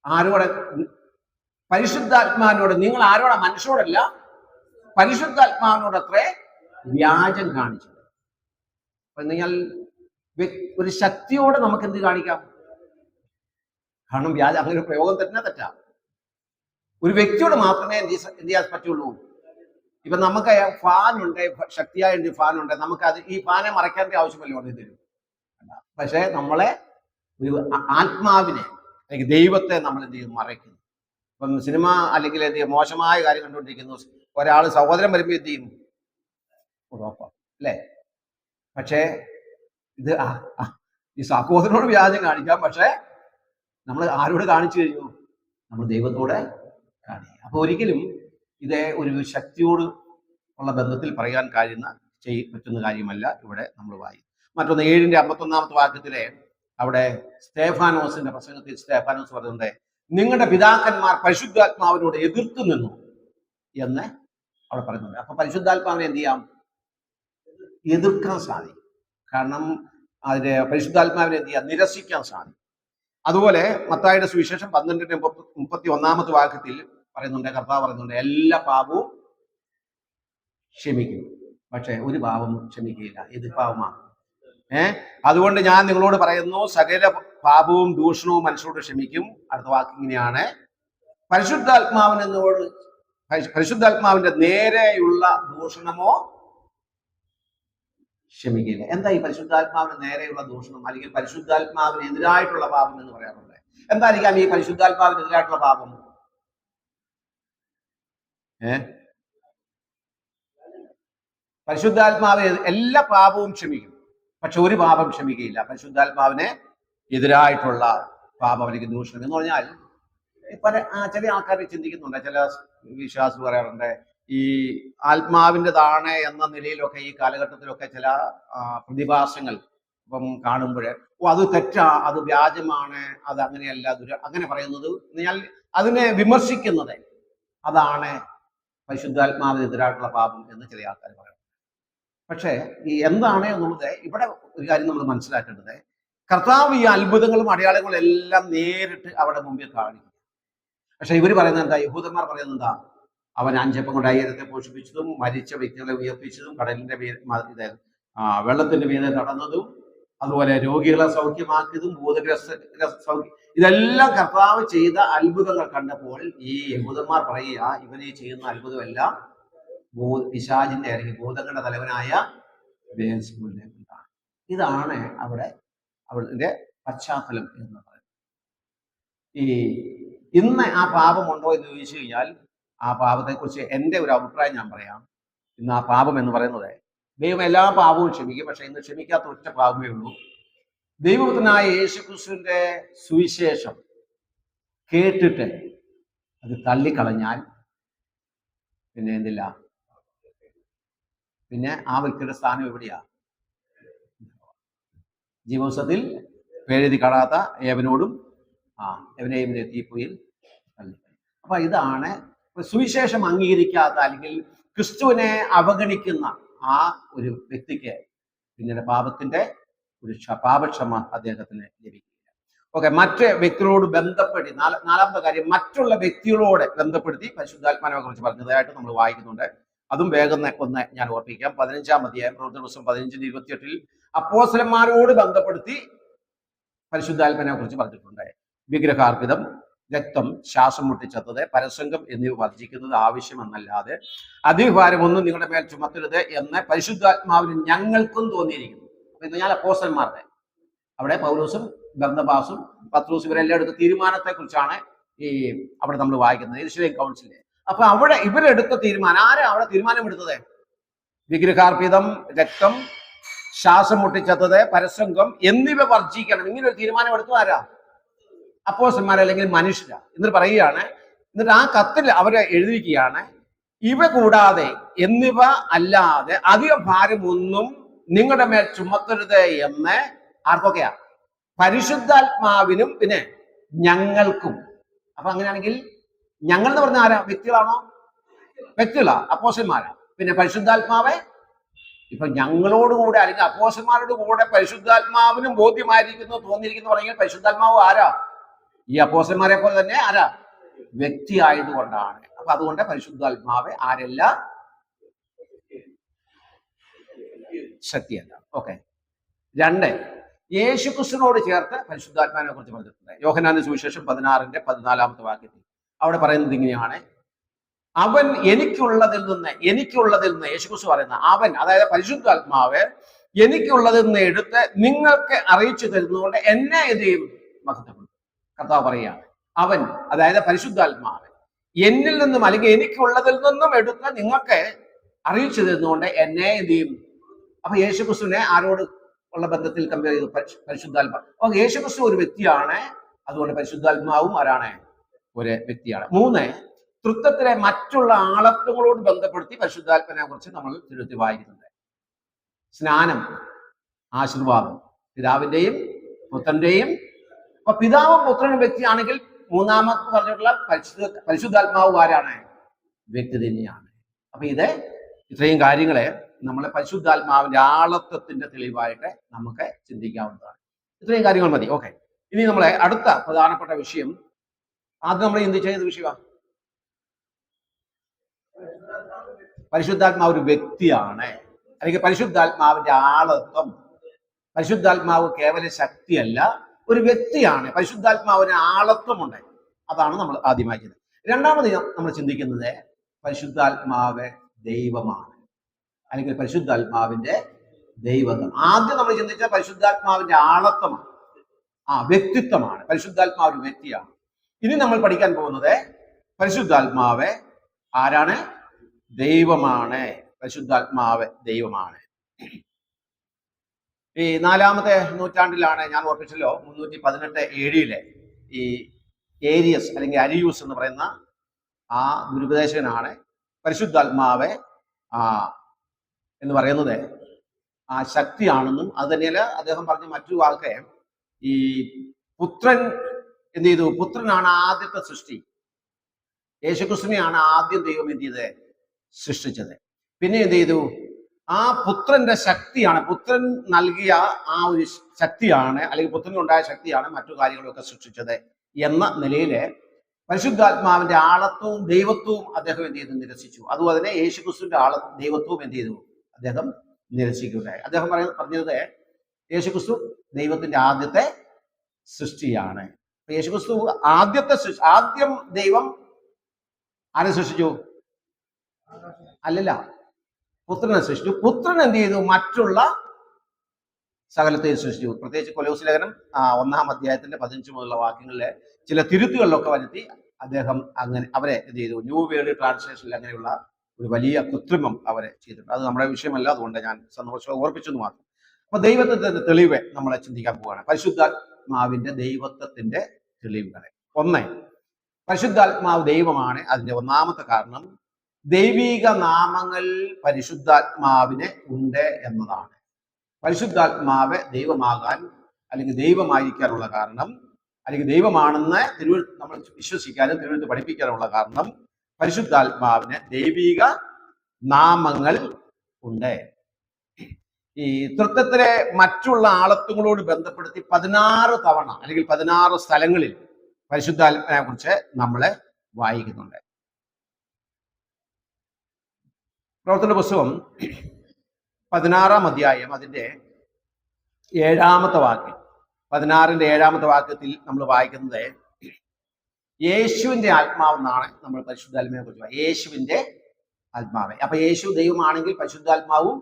ആരോടെ? പരിശുദ്ധാത്മാവിനോട്. നിങ്ങൾ ആരോടാ? മനുഷ്യരോടല്ല, പരിശുദ്ധാത്മാവിനോട് അത്രേ വ്യാജം കാണിച്ചത്. നിങ്ങൾ ഒരു ശക്തിയോടെ നമുക്ക് എന്ത് കാണിക്കാം? കാരണം വ്യാജം അങ്ങനെ ഒരു പ്രയോഗം തന്നെ തെറ്റാം. ഒരു വ്യക്തിയോട് മാത്രമേ എന്ത് ചെയ്യാൻ പറ്റുള്ളൂ. ഇപ്പൊ നമുക്ക് ഫാനുണ്ട്, ശക്തിയായ ഫാനുണ്ട്, നമുക്ക് അത് ഈ ഫാനെ മറയ്ക്കേണ്ട ആവശ്യമല്ലോ തരും. പക്ഷെ നമ്മളെ ഒരു ആത്മാവിനെ അല്ലെങ്കിൽ ദൈവത്തെ നമ്മൾ എന്ത് ചെയ്യും? മറയ്ക്കുന്നു. ഇപ്പം സിനിമ അല്ലെങ്കിൽ എന്ത് ചെയ്യും? മോശമായ കാര്യം കണ്ടുകൊണ്ടിരിക്കുന്നു. ഒരാൾ സഹോദരൻ വരുമ്പോൾ എന്ത് ചെയ്യും? ഉറപ്പാണ് അല്ലേ? പക്ഷേ ഇത് ഈ സഹോദരനോട് വ്യാജം കാണിക്കാം, പക്ഷെ നമ്മൾ ആരോട് കാണിച്ചു കഴിഞ്ഞു? നമ്മൾ ദൈവത്തോടെ കാണിക്കുക. അപ്പൊ ഒരിക്കലും ഇത് ഒരു ശക്തിയോട് ഉള്ള ബന്ധത്തിൽ പറയാൻ പറ്റുന്ന കാര്യമല്ല ഇവിടെ നമ്മൾ വായിക്കും. മറ്റൊന്ന് 7-ന്റെ 51-ാമത്തെ വാക്യത്തിലെ അവിടെ സ്തേഫാനോസിന്റെ പ്രസംഗത്തിൽ സ്തേഫാനോസ് പറയുന്നുണ്ട്, നിങ്ങളുടെ പിതാക്കന്മാർ പരിശുദ്ധാത്മാവിനോട് എതിർത്തു നിന്നു എന്ന് അവിടെ പറയുന്നുണ്ട്. അപ്പൊ പരിശുദ്ധാത്മാവിനെ എന്ത് ചെയ്യാം? എതിർക്കാൻ സാധിക്കും. കാരണം അതിന്റെ പരിശുദ്ധാത്മാവിനെ എന്ത് ചെയ്യാം? നിരസിക്കാൻ സാധിക്കും. അതുപോലെ മത്തായിയുടെ സുവിശേഷം 12-ന്റെ 31-ാമത്തെ വാക്യത്തിൽ പറയുന്നുണ്ട്, കർത്താവ് പറയുന്നുണ്ട്, എല്ലാ പാപവും ക്ഷമിക്കും, പക്ഷെ ഒരു പാപം ക്ഷമിക്കുകയില്ല. ഇത് പാപമാണ്. അതുകൊണ്ട് ഞാൻ നിങ്ങളോട് പറയുന്നു, സകല പാപവും ദൂഷണവും മനുഷ്യരോട് ക്ഷമിക്കും. അടുത്ത വാക്ക് ഇങ്ങനെയാണ്, പരിശുദ്ധാത്മാവിന്റെ നേരെയുള്ള ദൂഷണമോ ക്ഷമിക്കില്ല. എന്താ ഈ പരിശുദ്ധാത്മാവിന് നേരെയുള്ള ദൂഷണം അല്ലെങ്കിൽ പരിശുദ്ധാത്മാവിന് എതിരായിട്ടുള്ള പാപം എന്ന് പറയാറുണ്ട്? എന്തായിരിക്കാം ഈ പരിശുദ്ധാത്മാവിന് എതിരായിട്ടുള്ള പാപം? പരിശുദ്ധാത്മാവ് എല്ലാ പാപവും ക്ഷമിക്കും, പക്ഷെ ഒരു പാപം ക്ഷമിക്കുകയില്ല. പരിശുദ്ധാത്മാവിന് എതിരായിട്ടുള്ള പാപം അല്ലെങ്കിൽ ദൂഷണം എന്ന് പറഞ്ഞാൽ ചില ആൾക്കാർ ചിന്തിക്കുന്നുണ്ട്, ചില വിശ്വാസികൾ പറയാറുണ്ട്, ഈ ആത്മാവിൻ്റെതാണ് എന്ന നിലയിലൊക്കെ ഈ കാലഘട്ടത്തിലൊക്കെ ചില പ്രതിഭാസങ്ങൾ ഇപ്പം കാണുമ്പോൾ അത് തെറ്റാ, അത് വ്യാജമാണ്, അത് അങ്ങനെയല്ല, അങ്ങനെ പറയുന്നത് ഞാൻ അതിനെ വിമർശിക്കുന്നത് അതാണ് പരിശുദ്ധാത്മാവിനെതിരായിട്ടുള്ള പാപം എന്ന് ചില ആൾക്കാർ പറയും. പക്ഷേ ഈ എന്താണ് എന്നുള്ളത് ഇവിടെ ഒരു കാര്യം നമ്മൾ മനസ്സിലാക്കേണ്ടത്, കർത്താവ് ഈ അത്ഭുതങ്ങളും അടയാളങ്ങളും എല്ലാം നേരിട്ട് അവിടെ മുമ്പിൽ കാണിക്കും. പക്ഷെ ഇവർ പറയുന്നത് എന്താ, യഹൂദന്മാർ പറയുന്നത് എന്താ, അവൻ 5 അപ്പം കൊണ്ട് 5000 പോഷിപ്പിച്ചതും മരിച്ച വ്യക്തികളെ ഉയർപ്പിച്ചതും കടലിന്റെ വെള്ളത്തിന്റെ മീതെ നടന്നതും അതുപോലെ രോഗികളെ സൗഖ്യമാക്കിയതും ഇതെല്ലാം കർത്താവ് ചെയ്ത അത്ഭുതങ്ങൾ കണ്ടപ്പോൾ ഈ യഹൂദന്മാർ പറയുക, ഇവൻ ഈ ചെയ്യുന്ന അത്ഭുതമെല്ലാം പിശാചിന്റെ അല്ലെങ്കിൽ ഭൂതങ്ങളുടെ തലവനായ ബേൽസെബൂലിനെ കൊണ്ടാണ്. ഇതാണ് അവരുടെ പശ്ചാത്തലം എന്ന് പറയുന്നത്. ഈ ഇന്ന് ആ പാപമുണ്ടോ എന്ന് ചോദിച്ചു കഴിഞ്ഞാൽ ആ പാപത്തെക്കുറിച്ച് എൻ്റെ ഒരു അഭിപ്രായം ഞാൻ പറയാം. ഇന്ന് ആ പാപം എന്ന് പറയുന്നത്, ദൈവം എല്ലാ പാപവും ക്ഷമിക്കും, പക്ഷെ ഇന്ന് ക്ഷമിക്കാത്ത ഒറ്റ പാപമേ ഉള്ളൂ. ദൈവപുത്രനായ യേശുക്രിസ്തുവിന്റെ സുവിശേഷം കേട്ടിട്ട് അത് തള്ളിക്കളഞ്ഞാൽ പിന്നെ എന്തില്ല, പിന്നെ ആ വ്യക്തിയുടെ സ്ഥാനം എവിടെയാ? ജീവോത്സവത്തിൽ പേരെഴുതി കാണാത്ത ഏവനോടും എവനെയും തീപ്പൊയിൽ തള്ളി. അപ്പൊ ഇതാണ് സുവിശേഷം അംഗീകരിക്കാത്ത അല്ലെങ്കിൽ ക്രിസ്തുവിനെ അവഗണിക്കുന്ന ആ ഒരു വ്യക്തിക്ക് പിന്നീട് പാപത്തിന്റെ ഒരു പാപക്ഷമ അദ്ദേഹത്തിന് ലഭിക്കില്ല. ഓക്കെ, മറ്റ് വ്യക്തികളോട് ബന്ധപ്പെടുത്തി നാലാമത്തെ കാര്യം, മറ്റുള്ള വ്യക്തികളോട് ബന്ധപ്പെടുത്തി പരിശുദ്ധാത്മാവിനെ കുറിച്ച് പറഞ്ഞതായിട്ട് നമ്മൾ വായിക്കുന്നുണ്ട്. അതും വേഗം ഒന്ന് ഞാൻ ഓർപ്പിക്കാം. 15-ാം അധ്യായം പ്രവൃത്തി പുസ്തകം 15:28 അപ്പോസ്തലന്മാരോട് ബന്ധപ്പെടുത്തി പരിശുദ്ധാത്മാവിനെ കുറിച്ച് പറഞ്ഞിട്ടുണ്ട്. വിഗ്രഹാർപ്പിതം, രക്തം, ശ്വാസം മുട്ടിച്ചത്തത്, പരസംഗം എന്നിവ വർജിക്കുന്നത് ആവശ്യമെന്നല്ലാതെ അധികാരമൊന്നും നിങ്ങളുടെ മേൽ ചുമത്തരുത് എന്ന് പരിശുദ്ധാത്മാവിന് ഞങ്ങൾക്കും തോന്നിയിരിക്കുന്നു. അപ്പൊ ഇത് ഞാൻ അപ്പോസ്തലന്മാരുടെ അവിടെ പൗലോസും ബർന്നബാസും പത്രോസും ഇവരെല്ലാം എടുത്ത തീരുമാനത്തെ കുറിച്ചാണ് ഈ അവിടെ നമ്മൾ വായിക്കുന്നത്, യെരുശലേം കൗൺസിലിൽ. അപ്പൊ അവിടെ ഇവരെടുത്ത തീരുമാനം, ആരാ അവിടെ തീരുമാനമെടുത്തത്? വിഗ്രഹാർപ്പിതം, രക്തം, ശ്വാസം മുട്ടിച്ചത്തത്, പരസംഗം എന്നിവ വർജിക്കണം. ഇങ്ങനെ ഒരു തീരുമാനം എടുത്തു ആരാ? അപ്പോസ്തലന്മാർ അല്ലെങ്കിൽ മനുഷ്യരാ. എന്നിട്ട് പറയുകയാണ്, എന്നിട്ട് ആ കത്തിൽ അവരെ എഴുതിയിരിക്കുകയാണ്, ഇവ കൂടാതെ എന്നിവ അല്ലാതെ അധിക ഭാരമൊന്നും നിങ്ങളുടെ മേൽ ചുമത്തരുത് എന്ന് ആർക്കൊക്കെയാ? പരിശുദ്ധാത്മാവിനും പിന്നെ ഞങ്ങൾക്കും. അപ്പൊ അങ്ങനെയാണെങ്കിൽ ഞങ്ങൾ എന്ന് പറഞ്ഞ ആരാ? വ്യക്തികളാണോ? വ്യക്തികളാ, അപ്പോസ്തലന്മാരാ. പിന്നെ പരിശുദ്ധാത്മാവെ ഇപ്പൊ ഞങ്ങളോടുകൂടെ അല്ലെങ്കിൽ അപ്പോസ്തലന്മാരോട് കൂടെ പരിശുദ്ധാത്മാവിനും ബോധ്യമായിരിക്കുന്നു, തോന്നിയിരിക്കുന്നു പറഞ്ഞാൽ പരിശുദ്ധാത്മാവ് ആരാ? ഈ അപ്പോസ്തലന്മാരെ പോലെ തന്നെ ആരാ? വ്യക്തി ആയതുകൊണ്ടാണ്. അപ്പൊ അതുകൊണ്ട് പരിശുദ്ധാത്മാവ് ആരല്ല? ശക്തിയല്ല. ഓക്കെ. 2, യേശുക്രിസ്തുവിനോട് ചേർത്ത് പരിശുദ്ധാത്മാവിനെ കുറിച്ച് പറഞ്ഞിട്ടുണ്ട്. യോഹന്നാന്റെ സുവിശേഷം 16-14 വാക്യത്തിൽ അവിടെ പറയുന്നത് ഇങ്ങനെയാണ്, അവൻ എനിക്കുള്ളതിൽ നിന്ന് യേശുക്രിസ്തു പറയുന്ന അവൻ, അതായത് പരിശുദ്ധാത്മാവ് എനിക്കുള്ളതിൽ നിന്ന് എടുത്ത് നിങ്ങൾക്ക് അറിയിച്ചു തരുന്നതുകൊണ്ട് എന്നെ എതിരെയും മഹത്വപ്പെടുത്തും. കർത്താവ് പറയുകയാണ്, അവൻ അതായത് പരിശുദ്ധാത്മാവ് എന്നിൽ നിന്നും അല്ലെങ്കിൽ എനിക്കുള്ളതിൽ നിന്നും എടുത്ത് നിങ്ങൾക്ക് അറിയിച്ചു തരുന്നതുകൊണ്ട് എന്നെ എന്തെയും. അപ്പൊ യേശുക്രിസ്തുവിനെ ആരോട് ഉള്ള ബന്ധത്തിൽ കമ്പയർ ചെയ്തു? പരിശുദ്ധാത്മാവ്. അപ്പൊ യേശുക്രിസ്തു ഒരു വ്യക്തിയാണ്, അതുകൊണ്ട് പരിശുദ്ധാത്മാവും ആരാണ്? ഒരു വ്യക്തിയാണ്. 3, തൃത്വത്തിലെ മറ്റുള്ള ആളത്വങ്ങളോട് ബന്ധപ്പെടുത്തി പരിശുദ്ധാത്മാവിനെ കുറിച്ച് നമ്മൾ തിരുത്തി വായിക്കുന്നുണ്ട്. സ്നാനം, ആശീർവാദം, പിതാവിന്റെയും പുത്രന്റെയും. അപ്പൊ പിതാവും പുത്രനും വ്യക്തിയാണെങ്കിൽ മൂന്നാമത് പറഞ്ഞിട്ടുള്ള പരിശുദ്ധാത്മാവ് ആരാണ്? വ്യക്തി തന്നെയാണ്. അപ്പൊ ഇത്രയും കാര്യങ്ങളെ നമ്മളെ പരിശുദ്ധാത്മാവിന്റെ ആളത്വത്തിന്റെ തെളിവായിട്ട് നമുക്ക് ചിന്തിക്കാവുന്നതാണ്. ഇത്രയും കാര്യങ്ങൾ മതി. ഓക്കെ, ഇനി നമ്മളെ അടുത്ത പ്രധാനപ്പെട്ട വിഷയം, ആദ്യം നമ്മൾ ചിന്തിച്ച ഏത് വിഷയമാണ്? പരിശുദ്ധാത്മാവ് ഒരു വ്യക്തിയാണ്, അല്ലെങ്കിൽ പരിശുദ്ധാത്മാവിന്റെ ആളത്വം. പരിശുദ്ധാത്മാവ് കേവല ശക്തിയല്ല, ഒരു വ്യക്തിയാണ്. പരിശുദ്ധാത്മാവിന് ആളത്വമുണ്ട്. അതാണ് നമ്മൾ ആദ്യമായി ചെയ്തത്. രണ്ടാമത് നമ്മൾ ചിന്തിക്കുന്നത് പരിശുദ്ധാത്മാവ് ദൈവമാണ്, അല്ലെങ്കിൽ പരിശുദ്ധാത്മാവിന്റെ ദൈവത്വം. ആദ്യം നമ്മൾ ചിന്തിച്ച പരിശുദ്ധാത്മാവിന്റെ ആളത്വമാണ്, വ്യക്തിത്വമാണ്. പരിശുദ്ധാത്മാവ് ഒരു വ്യക്തിയാണ്. ഇനി നമ്മൾ പഠിക്കാൻ പോകുന്നത് പരിശുദ്ധാത്മാവ് ആരാണ്? ദൈവമാണ്. പരിശുദ്ധാത്മാവ് ദൈവമാണ്. ഈ 4-ാമത്തെ നൂറ്റാണ്ടിലാണ്, ഞാൻ ഓർപ്പിച്ചല്ലോ, 318 AD ഈ ഏരിയസ് അല്ലെങ്കിൽ അരിയൂസ് എന്ന് പറയുന്ന ആ ഗുരുപദേശകനാണ് പരിശുദ്ധാത്മാവ് എന്ന് പറയുന്നത് ആ ശക്തിയാണെന്നും, അത് തന്നെയല്ല അദ്ദേഹം പറഞ്ഞ മറ്റൊരു വാക്ക്, ഈ പുത്രൻ എന്ത് ചെയ്തു, പുത്രനാണ് ആദ്യത്തെ സൃഷ്ടി. യേശുക്രിസ്തുവിനെയാണ് ആദ്യം ദൈവം എന്ത് ചെയ്ത് സൃഷ്ടിച്ചത്. പിന്നെ എന്ത് ചെയ്തു, ആ പുത്രന്റെ ശക്തിയാണ്, പുത്രൻ നൽകിയ ആ ഒരു ശക്തിയാണ്, അല്ലെങ്കിൽ പുത്രനുണ്ടായ ശക്തിയാണ് മറ്റു കാര്യങ്ങളൊക്കെ സൃഷ്ടിച്ചത് എന്ന നിലയില് പരിശുദ്ധാത്മാവിന്റെ ആളത്വവും ദൈവത്വവും അദ്ദേഹം എന്ത് ചെയ്തു, നിരസിച്ചു. അതുപോലെ തന്നെ യേശുക്രിസ്തുവിന്റെ ദൈവത്വവും എന്ത് ചെയ്തു, അദ്ദേഹം നിരസിക്കുകയുണ്ടായി. അദ്ദേഹം പറഞ്ഞത് യേശുക്രിസ്തു ദൈവത്തിന്റെ ആദ്യത്തെ സൃഷ്ടിയാണ്. യേശുക്രിസ്തു ആദ്യം ദൈവം ആരെ സൃഷ്ടിച്ചു? അല്ലല്ല, പുത്രനെ സൃഷ്ടിച്ചു. പുത്രൻ എന്ത് ചെയ്തു, മറ്റുള്ള സകലത്തെയും സൃഷ്ടിച്ചു. പ്രത്യേകിച്ച് കൊലോസ്യ ലേഖനം 1-ാം അധ്യായത്തിന്റെ 15 മുതലുള്ള വാക്യങ്ങളിലെ ചില തിരുത്തുകളിലൊക്കെ വരുത്തി അദ്ദേഹം അങ്ങനെ അവരെ എന്ത് ചെയ്തു, ന്യൂ വേൾഡ് ട്രാൻസ്ലേഷനിൽ അങ്ങനെയുള്ള ഒരു വലിയ കൃത്രിമം അവരെ ചെയ്തിട്ടുണ്ട്. അത് നമ്മുടെ വിഷയമല്ല, അതുകൊണ്ട് ഞാൻ സന്തോഷം ഓർപ്പിച്ചെന്ന് മാത്രം. അപ്പൊ ദൈവത്തിന്റെ തെളിവ് നമ്മളെ ചിന്തിക്കാൻ പോവുകയാണ്. പരിശുദ്ധാത്മാവിന്റെ ദൈവത്വത്തിന്റെ തെളിവുകളെ. ഒന്ന്, പരിശുദ്ധാത്മാവ് ദൈവമാണ്. അതിന്റെ ഒന്നാമത്തെ കാരണം ദൈവിക നാമങ്ങൾ പരിശുദ്ധാത്മാവിന് ഉണ്ട് എന്നതാണ്. പരിശുദ്ധാത്മാവ് ദൈവമാകാൻ അല്ലെങ്കിൽ ദൈവമായിരിക്കാനുള്ള കാരണം, അല്ലെങ്കിൽ ദൈവമാണെന്ന് നമ്മൾ വിശ്വസിക്കാനും തിരുവഴുത്ത് പഠിപ്പിക്കാനുള്ള കാരണം പരിശുദ്ധാത്മാവിന് ദൈവിക നാമങ്ങൾ ഉണ്ട്. ഈ തൃത്വത്തിലെ മറ്റുള്ള ആളത്വങ്ങളോട് ബന്ധപ്പെടുത്തി 16 തവണ അല്ലെങ്കിൽ 16 സ്ഥലങ്ങളിൽ പരിശുദ്ധാത്മാവിനെ കുറിച്ച് നമ്മളെ വായിക്കുന്നുണ്ട്. പ്രവർത്തന പുസ്തകം 16-ാം അധ്യായം അതിന്റെ 7-ാമത്തെ വാക്യം, 16-ന്റെ 7-ാമത്തെ വാക്യത്തിൽ നമ്മൾ വായിക്കുന്നത് യേശുവിന്റെ ആത്മാവെന്നാണ് നമ്മൾ പരിശുദ്ധാത്മാവിനെ കുറിച്ച്. യേശുവിന്റെ ആത്മാവ്. അപ്പൊ യേശു ദൈവമാണെങ്കിൽ പരിശുദ്ധാത്മാവും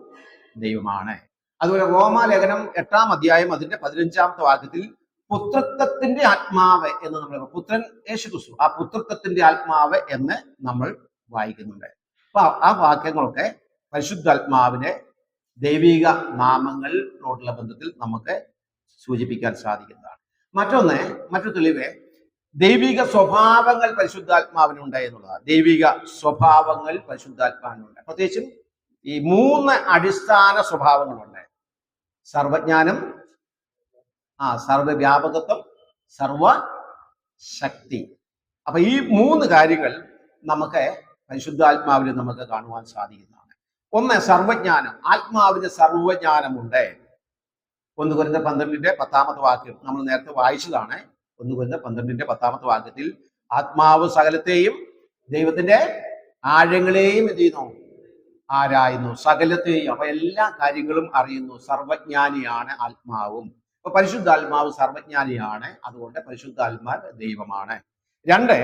ദൈവമാണ്. അതുപോലെ റോമാലേഖനം 8-ാം അധ്യായം അതിന്റെ 15-ാമത്തെ വാക്യത്തിൽ പുത്രത്വത്തിന്റെ ആത്മാവ് എന്ന് നമ്മൾ, പുത്രൻ യേശുക്രിസ്തു, ആ പുത്രത്വത്തിന്റെ ആത്മാവ് എന്ന് നമ്മൾ വായിക്കുന്നുണ്ട്. അപ്പൊ ആ വാക്യങ്ങളൊക്കെ പരിശുദ്ധാത്മാവിനെ ദൈവിക നാമങ്ങളോടുള്ള ബന്ധത്തിൽ നമുക്ക് സൂചിപ്പിക്കാൻ സാധിക്കുന്നതാണ്. മറ്റു തെളിവ് ദൈവിക സ്വഭാവങ്ങൾ പരിശുദ്ധാത്മാവിനുണ്ട് എന്നുള്ളതാണ്. ദൈവിക സ്വഭാവങ്ങൾ പരിശുദ്ധാത്മാവിനുണ്ട്. പ്രത്യേകിച്ചും ഈ 3 അടിസ്ഥാന സ്വഭാവങ്ങളുണ്ട്: സർവജ്ഞാനം, സർവവ്യാപകത്വം, സർവശക്തി. അപ്പൊ ഈ 3 കാര്യങ്ങൾ നമുക്ക് പരിശുദ്ധാത്മാവിൽ നമുക്ക് കാണുവാൻ സാധിക്കുന്നതാണ്. ഒന്ന്, സർവജ്ഞാനം. ആത്മാവിന് സർവജ്ഞാനമുണ്ട്. 1 കൊരിന്ത്യർ 12-ന്റെ 10-ാമത്തെ വാക്യം നമ്മൾ നേരത്തെ വായിച്ചതാണ്. 1 കൊരിന്ത്യർ 12-ന്റെ 10-ാമത്തെ വാക്യത്തിൽ ആത്മാവ് സകലത്തെയും, ദൈവത്തിന്റെ ആഴങ്ങളെയും എന്ത് ചെയ്യുന്നു, ആരായുന്നു, സകലത്തെയും. അപ്പൊ എല്ലാ കാര്യങ്ങളും അറിയുന്നു. സർവജ്ഞാനിയാണ് ആത്മാവും. അപ്പൊ പരിശുദ്ധാത്മാവ് സർവജ്ഞാനിയാണ്. അതുകൊണ്ട് പരിശുദ്ധാത്മാവ് ദൈവമാണ്. 2,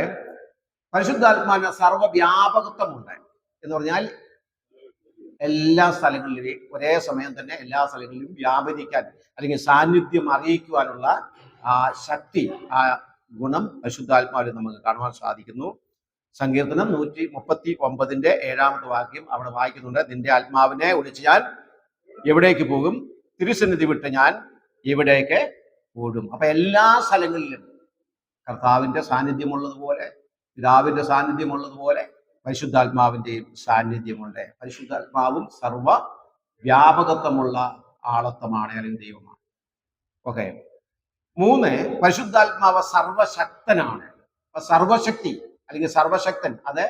പരിശുദ്ധാത്മാവിന് സർവവ്യാപകത്വമുണ്ട്. എന്ന് പറഞ്ഞാൽ എല്ലാ സ്ഥലങ്ങളിലും ഒരേ സമയം തന്നെ എല്ലാ സ്ഥലങ്ങളിലും വ്യാപരിക്കാൻ അല്ലെങ്കിൽ സാന്നിധ്യം അറിയിക്കുവാനുള്ള ആ ശക്തി, ആ ഗുണം പരിശുദ്ധാത്മാവിൽ നമുക്ക് കാണുവാൻ സാധിക്കുന്നു. സങ്കീർത്തനം 139-ന്റെ 7-ാമത്തെ വാക്യം അവിടെ വായിക്കുന്നുണ്ട്: നിന്റെ ആത്മാവിനെ ഒളിച്ച് ഞാൻ എവിടേക്ക് പോകും, തിരുസന്നിധി വിട്ട് ഞാൻ എവിടേക്ക് ഓടും. അപ്പൊ എല്ലാ സ്ഥലങ്ങളിലും കർത്താവിന്റെ സാന്നിധ്യമുള്ളതുപോലെ, പിതാവിന്റെ സാന്നിധ്യമുള്ളതുപോലെ പരിശുദ്ധാത്മാവിന്റെയും സാന്നിധ്യമുണ്ട്. പരിശുദ്ധാത്മാവും സർവ വ്യാപകത്വമുള്ള ആളത്വമാണ്, അല്ലെങ്കിൽ ദൈവമാണ്. ഓക്കെ. 3, പരിശുദ്ധാത്മാവ് സർവശക്തനാണ്. അപ്പൊ സർവശക്തി അല്ലെങ്കിൽ സർവശക്തൻ അത്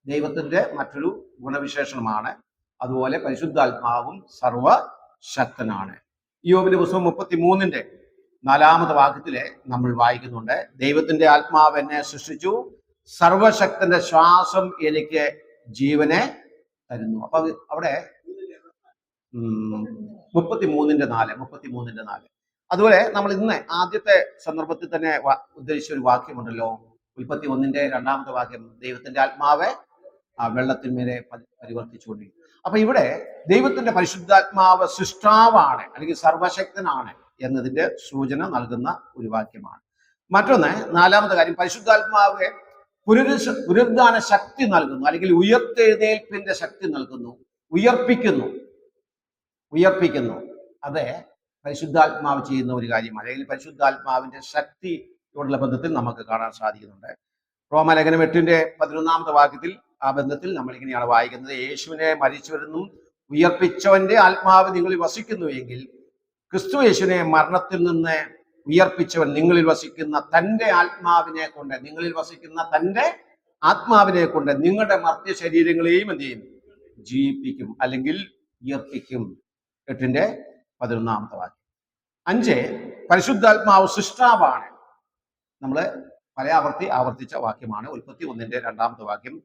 ദൈവത്തിന്റെ മറ്റൊരു ഗുണവിശേഷണമാണ്. അതുപോലെ പരിശുദ്ധാത്മാവും സർവശക്തനാണ്. യോബിന്റെ പുസ്തകം 33-ന്റെ 4-ാമത്തെ വാക്യത്തില് നമ്മൾ വായിക്കുന്നുണ്ട്: ദൈവത്തിന്റെ ആത്മാവ് എന്നെ സൃഷ്ടിച്ചു, സർവശക്തന്റെ ശ്വാസം എനിക്ക് ജീവനെ തരുന്നു. അപ്പൊ അവിടെ 33-ന്റെ 4. അതുപോലെ നമ്മൾ ഇന്ന് ആദ്യത്തെ സന്ദർഭത്തിൽ തന്നെ ഉദ്ദേശിച്ച ഒരു വാക്യമുണ്ടല്ലോ, 31-ന്റെ 2-ാമത്തെ വാക്യം: ദൈവത്തിന്റെ ആത്മാവ് വെള്ളത്തിന്മേലെ പരിവർത്തിച്ചുകൊണ്ടിരിക്കും. അപ്പൊ ഇവിടെ ദൈവത്തിന്റെ പരിശുദ്ധാത്മാവ് സൃഷ്ടാവാണ് അല്ലെങ്കിൽ സർവശക്തനാണ് എന്നതിന്റെ സൂചന നൽകുന്ന ഒരു വാക്യമാണ്. മറ്റൊന്ന്, 4-ാമത്തെ കാര്യം, പരിശുദ്ധാത്മാവ് പുനരുദ്ധാന ശക്തി നൽകുന്നു, അല്ലെങ്കിൽ ഉയർത്തെഴുന്നേൽപ്പിന്റെ ശക്തി നൽകുന്നു, ഉയർപ്പിക്കുന്നു. അത് പരിശുദ്ധാത്മാവ് ചെയ്യുന്ന ഒരു കാര്യമാണ്, അല്ലെങ്കിൽ പരിശുദ്ധാത്മാവിന്റെ ശക്തിയോടുള്ള ബന്ധത്തിൽ നമുക്ക് കാണാൻ സാധിക്കുന്നുണ്ട്. റോമാലേഖനം 8:11 വാക്യത്തിൽ ആ ബന്ധത്തിൽ നമ്മൾ ഇങ്ങനെയാണ് വായിക്കുന്നത്: യേശുവിനെ മരിച്ചവരെന്നും ഉയർപ്പിച്ചവന്റെ ആത്മാവ് നിങ്ങളിൽ വസിക്കുന്നു എങ്കിൽ ക്രിസ്തു യേശുവിനെ മരണത്തിൽ നിന്ന് ഉയർപ്പിച്ചവൻ നിങ്ങളിൽ വസിക്കുന്ന തന്റെ ആത്മാവിനെ കൊണ്ട് നിങ്ങളുടെ മർത്യ ശരീരങ്ങളെയും എന്ത് ചെയ്യും? ജീവിപ്പിക്കും, അല്ലെങ്കിൽ ഉയർപ്പിക്കും. 8:11 വാക്യം. 5, പരിശുദ്ധാത്മാവ് സൃഷ്ടാവാണ്. നമ്മൾ പല ആവർത്തിച്ച വാക്യമാണ്. ഉൽപ്പത്തി 1:2 വാക്യം.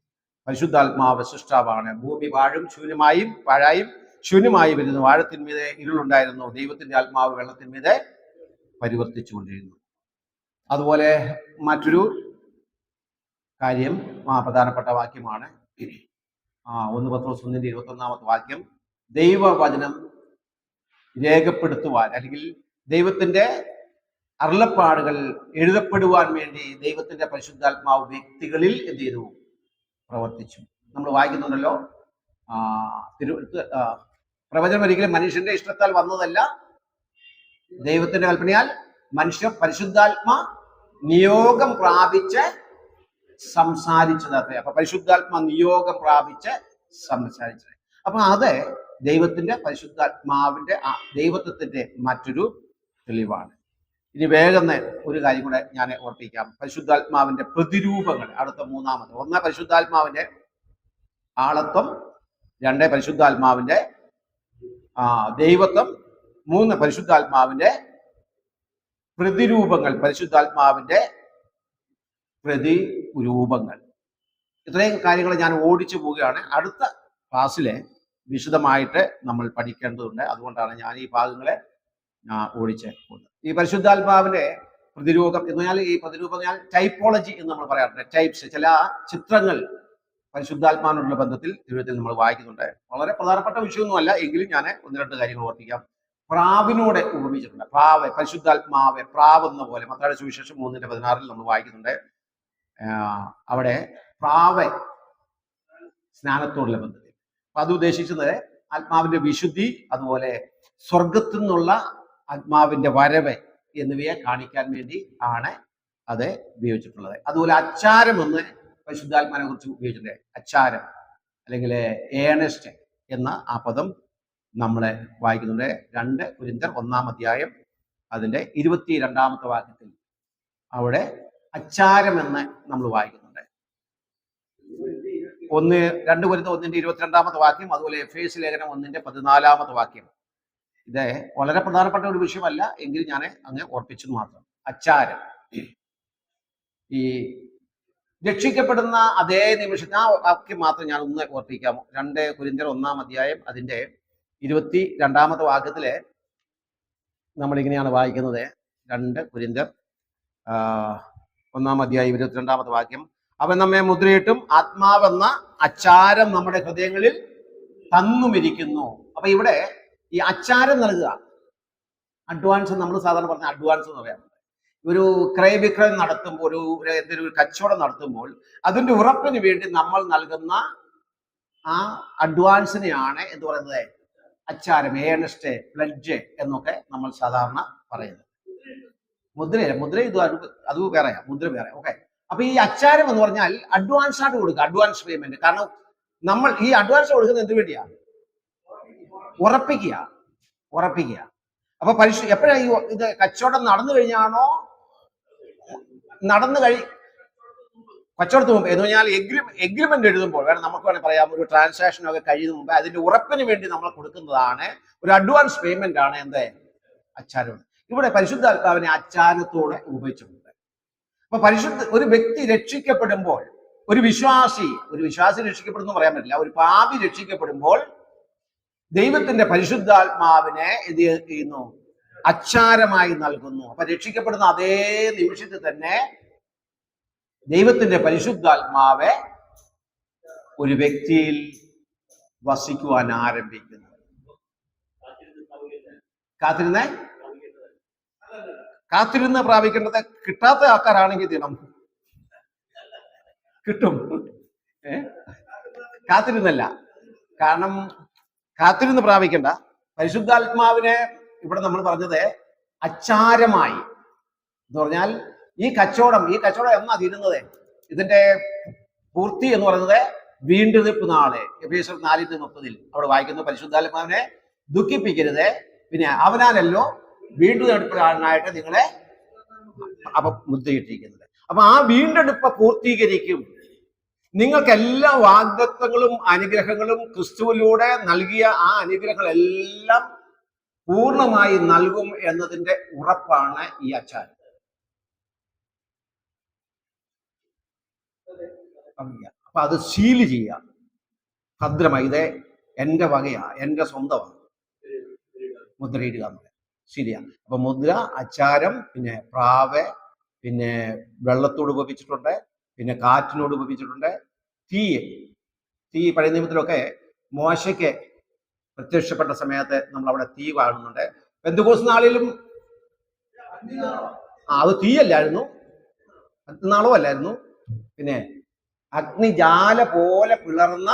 പരിശുദ്ധാത്മാവ് സൃഷ്ടാവാണ്. ഭൂമി പാഴായും ശൂന്യമായി വരുന്നു. ആഴത്തിന്മീതെ ഇരുളുണ്ടായിരുന്നു, ദൈവത്തിന്റെ ആത്മാവ് വെള്ളത്തിന്മീതെ പരിവർത്തിച്ചുകൊണ്ടിരുന്നു. അതുപോലെ മറ്റൊരു കാര്യം പ്രധാനപ്പെട്ട വാക്യമാണ് 1 പത്രോസ് 1:21 വാക്യം. ദൈവവചനം രേഖപ്പെടുത്തുവാൻ, അല്ലെങ്കിൽ ദൈവത്തിന്റെ അരുളപ്പാടുകൾ എഴുതപ്പെടുവാൻ വേണ്ടി ദൈവത്തിന്റെ പരിശുദ്ധാത്മാവ് വ്യക്തികളിൽ എന്ത് ചെയ്തു? പ്രവർത്തിച്ചു. നമ്മൾ വായിക്കുന്നുണ്ടല്ലോ, പ്രവചനം ഒരിക്കലും മനുഷ്യന്റെ ഇഷ്ടത്താൽ വന്നതല്ല, ദൈവത്തിന്റെ കൽപ്പനയാൽ മനുഷ്യ പരിശുദ്ധാത്മാ നിയോഗം പ്രാപിച്ച് സംസാരിച്ചത്. അപ്പൊ പരിശുദ്ധാത്മാ നിയോഗം പ്രാപിച്ച് സംസാരിച്ചത്. അപ്പൊ അത് ദൈവത്തിന്റെ പരിശുദ്ധാത്മാവിന്റെ ദൈവത്വത്തിന്റെ മറ്റൊരു തെളിവാണ്. ഇനി വേഗം ഒരു കാര്യം കൂടെ ഞാൻ ഓർപ്പിക്കാം. പരിശുദ്ധാത്മാവിന്റെ പ്രതിരൂപങ്ങൾ അടുത്ത 3. 1 പരിശുദ്ധാത്മാവിന്റെ ആളത്വം, 2 പരിശുദ്ധാത്മാവിന്റെ ദൈവത്വം, 3 പരിശുദ്ധാത്മാവിന്റെ പ്രതിരൂപങ്ങൾ. ഇത്രയും കാര്യങ്ങൾ ഞാൻ ഓടിച്ചു പോവുകയാണ്. അടുത്ത ക്ലാസ്സിലെ വിശദമായിട്ട് നമ്മൾ പഠിക്കേണ്ടതുണ്ട്. അതുകൊണ്ടാണ് ഞാൻ ഈ ഭാഗങ്ങളെ ഓടിച്ച് പോകുന്നത്. ഈ പരിശുദ്ധാത്മാവിന്റെ പ്രതിരൂപം എന്ന് പറഞ്ഞാൽ, ഈ പ്രതിരൂപം ഞാൻ ടൈപ്പോളജി എന്ന് നമ്മൾ പറയാറുണ്ട്. ടൈപ്സ്, ചില ചിത്രങ്ങൾ പരിശുദ്ധാത്മാവിനുള്ള ബന്ധത്തിൽ ജീവിതത്തിൽ നമ്മൾ വായിക്കുന്നുണ്ട്. വളരെ പ്രധാനപ്പെട്ട വിഷയമൊന്നുമല്ല, എങ്കിലും ഞാൻ 1-2 കാര്യങ്ങൾ ഓർപ്പിക്കാം. പ്രാവിനോട് ഉപമിച്ചിട്ടുണ്ട്. പരിശുദ്ധാത്മാവെ പ്രാവെന്ന പോലെ മത്തായിയുടെ സുവിശേഷം 3:16 നമ്മൾ വായിക്കുന്നുണ്ട്. അവിടെ പ്രാവ് സ്നാനത്തോടുള്ള ബന്ധത്തിൽ. അപ്പൊ അത് ഉദ്ദേശിച്ചത് ആത്മാവിന്റെ വിശുദ്ധി, അതുപോലെ സ്വർഗത്തിൽ നിന്നുള്ള ആത്മാവിന്റെ വരവ് എന്നിവയെ കാണിക്കാൻ വേണ്ടി ആണ് അത് ഉപയോഗിച്ചിട്ടുള്ളത്. അതുപോലെ അച്ചാരം എന്ന് പരിശുദ്ധാത്മാവിനെ കുറിച്ച് ഉപയോഗിച്ചിട്ടുണ്ട്. അച്ചാരം അല്ലെങ്കിൽ ഏണസ്റ്റ് എന്ന ആ പദം നമ്മളെ വായിക്കുന്നുണ്ട്. 2 കൊരിന്ത്യർ 1 അതിന്റെ 22 വാക്യത്തിൽ അവിടെ അച്ചാരം എന്ന് നമ്മൾ വായിക്കുന്നുണ്ട്. 2 കൊരിന്ത്യർ 1:22 വാക്യം, അതുപോലെ എഫേസ്യ ലേഖനം 1:14 വാക്യം. ഇത് വളരെ പ്രധാനപ്പെട്ട ഒരു വിഷയമല്ല, എങ്കിൽ ഞാൻ അങ്ങ് ഓർപ്പിച്ചത് മാത്രം. അച്ചാരം ഈ രക്ഷിക്കപ്പെടുന്ന അതേ നിമിഷത്തിൽ ആ വാക്യം മാത്രം ഞാൻ ഒന്ന് ഓർപ്പിക്കാമോ? 2 കൊരിന്ത്യർ 1 അതിന്റെ 22 വാക്യത്തില് നമ്മളിങ്ങനെയാണ് വായിക്കുന്നത്. 2 കൊരിന്ത്യർ 1 22 വാക്യം. അവൻ നമ്മെ മുദ്രയിട്ടും ആത്മാവെന്ന അച്ചാരം നമ്മുടെ ഹൃദയങ്ങളിൽ തന്നുമിരിക്കുന്നു. അപ്പൊ ഇവിടെ ഈ അച്ചാരം നൽകുക, അഡ്വാൻസ്, നമ്മൾ സാധാരണ പറഞ്ഞ അഡ്വാൻസ് എന്ന് പറയാം. ഒരു ക്രയവിക്രയം നടത്തുമ്പോൾ, എന്തൊരു കച്ചവടം നടത്തുമ്പോൾ അതിന്റെ ഉറപ്പിന് വേണ്ടി നമ്മൾ നൽകുന്ന ആ അഡ്വാൻസിനെയാണ് എന്ത് പറയുന്നത്? അച്ചാരം, ഏണസ്റ്റ്, പ്ലഡ്ജ് എന്നൊക്കെ നമ്മൾ സാധാരണ പറയുന്നത്. മുദ്ര ഇത് അത് വേറെയാ, മുദ്ര വേറെ. ഓക്കെ. അപ്പൊ ഈ അച്ചാരം എന്ന് പറഞ്ഞാൽ അഡ്വാൻസ് ആയിട്ട് കൊടുക്കുക, അഡ്വാൻസ് പേയ്മെന്റ്. കാരണം നമ്മൾ ഈ അഡ്വാൻസ് കൊടുക്കുന്നത് എന്ത് വേണ്ടിയാ? ഉറപ്പിക്കുക. അപ്പൊ എപ്പോഴാ ഈ ഇത് കച്ചവടം നടന്നു കഴിഞ്ഞാണോ? കച്ചവടത്തിന് മുമ്പ് എന്ന് പറഞ്ഞാൽ എഗ്രിമെന്റ് എഴുതുമ്പോൾ നമുക്ക് വേണമെങ്കിൽ പറയാം, ഒരു ട്രാൻസാക്ഷൻ ഒക്കെ കഴിയുന്ന മുമ്പ് അതിന്റെ ഉറപ്പിന് വേണ്ടി നമ്മൾ കൊടുക്കുന്നതാണ് ഒരു അഡ്വാൻസ് പേയ്മെന്റ് ആണ് എന്ത്? അച്ചാരം. ഇവിടെ പരിശുദ്ധാത്മാവിനെ അച്ചാരത്തോടെ ഉപയോഗിച്ചിട്ടുണ്ട്. അപ്പൊ ഒരു വ്യക്തി രക്ഷിക്കപ്പെടുമ്പോൾ, ഒരു വിശ്വാസി രക്ഷിക്കപ്പെടുന്നു പറയാൻ പറ്റില്ല, ഒരു പാപി രക്ഷിക്കപ്പെടുമ്പോൾ ദൈവത്തിന്റെ പരിശുദ്ധാത്മാവിനെ എന്ത് ചെയ്യുന്നു? അച്ചാരമായി നൽകുന്നു. അപ്പൊ രക്ഷിക്കപ്പെടുന്ന അതേ നിമിഷത്തിൽ തന്നെ ദൈവത്തിന്റെ പരിശുദ്ധാത്മാവെ ഒരു വ്യക്തിയിൽ വസിക്കുവാൻ ആരംഭിക്കുന്നു. കാത്തിരുന്ന് പ്രാപിക്കേണ്ടത് കിട്ടാത്ത ആൾക്കാരാണെങ്കിൽ ദിനം കിട്ടും. കാത്തിരുന്നല്ല, കാരണം കാത്തിരുന്ന് പ്രാപിക്കണ്ട. പരിശുദ്ധാത്മാവിനെ ഇവിടെ നമ്മൾ പറഞ്ഞത് അച്ചാരമായി എന്ന് പറഞ്ഞാൽ ഈ കച്ചവടം എന്നാ തീരുന്നത്? ഇതിന്റെ പൂർത്തി എന്ന് പറയുന്നത് വീണ്ടെടുപ്പ് നാളെ. എഫേസ്യർ 4:30 അവിടെ വായിക്കുന്നു, പരിശുദ്ധാത്മാവിനെ ദുഃഖിപ്പിക്കരുത്, പിന്നെ അവനാലല്ലോ വീണ്ടെടുപ്പിനായിട്ട് നിങ്ങളെ മുദ്രയിട്ടിരിക്കുന്നത്. അപ്പൊ ആ വീണ്ടെടുപ്പ് പൂർത്തീകരിക്കും. നിങ്ങൾക്ക് എല്ലാ വാഗ്ദത്തങ്ങളും അനുഗ്രഹങ്ങളും ക്രിസ്തുവിലൂടെ നൽകിയ ആ അനുഗ്രഹങ്ങളെല്ലാം പൂർണ്ണമായി നൽകും എന്നതിന്റെ ഉറപ്പാണ് ഈ അച്ചാരം. അപ്പൊ അത് സീല് ചെയ്യുക ഭദ്രമായി, ഇത് എന്റെ വകയാ, എന്റെ സ്വന്തമാണ്, മുദ്രയിടുക എന്ന് പറയാം. ശരിയാണ്. അപ്പൊ മുദ്ര, അച്ചാരം, പിന്നെ പ്രാവ്, പിന്നെ വെള്ളത്തോട് ഉപയോഗിച്ചിട്ടുണ്ട്, പിന്നെ കാറ്റിനോട് ഉപയോഗിച്ചിട്ടുണ്ട്, തീ പഴയ നിയമത്തിലൊക്കെ മോശയ്ക്ക് പ്രത്യക്ഷപ്പെട്ട സമയത്ത് നമ്മൾ അവിടെ തീ കാണുന്നുണ്ട്. പെന്തക്കോസ്ത് നാളിലും അത് തീയല്ലായിരുന്നു, നാളവും അല്ലായിരുന്നു, പിന്നെ അഗ്നിജാല പോലെ പിളർന്ന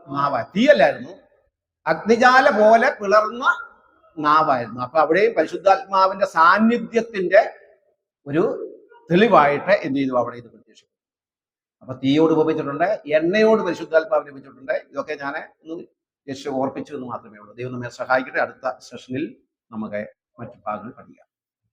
നാവ, തീയല്ലായിരുന്നു, അഗ്നിജാല പോലെ പിളർന്ന നാവായിരുന്നു. അപ്പൊ അവിടെയും പരിശുദ്ധാത്മാവിന്റെ സാന്നിധ്യത്തിന്റെ ഒരു തെളിവായിട്ട് എന്ത് ചെയ്തു, അവിടെ ഇത് പ്രത്യക്ഷപ്പെട്ടു. അപ്പൊ തീയോട് ഉപയോഗിച്ചിട്ടുണ്ട്, എണ്ണയോട് പരിശുദ്ധാത്മാവിനെ ഉപയോഗിച്ചിട്ടുണ്ട്. ഇതൊക്കെ ഞാൻ ഒന്ന് ജസ്റ്റ് ഓർപ്പിച്ചു എന്ന് മാത്രമേ ഉള്ളൂ. ദൈവം നമ്മെ സഹായിക്കട്ടെ. അടുത്ത സെഷനിൽ നമുക്ക് മറ്റു ഭാഗങ്ങൾ പഠിക്കാം.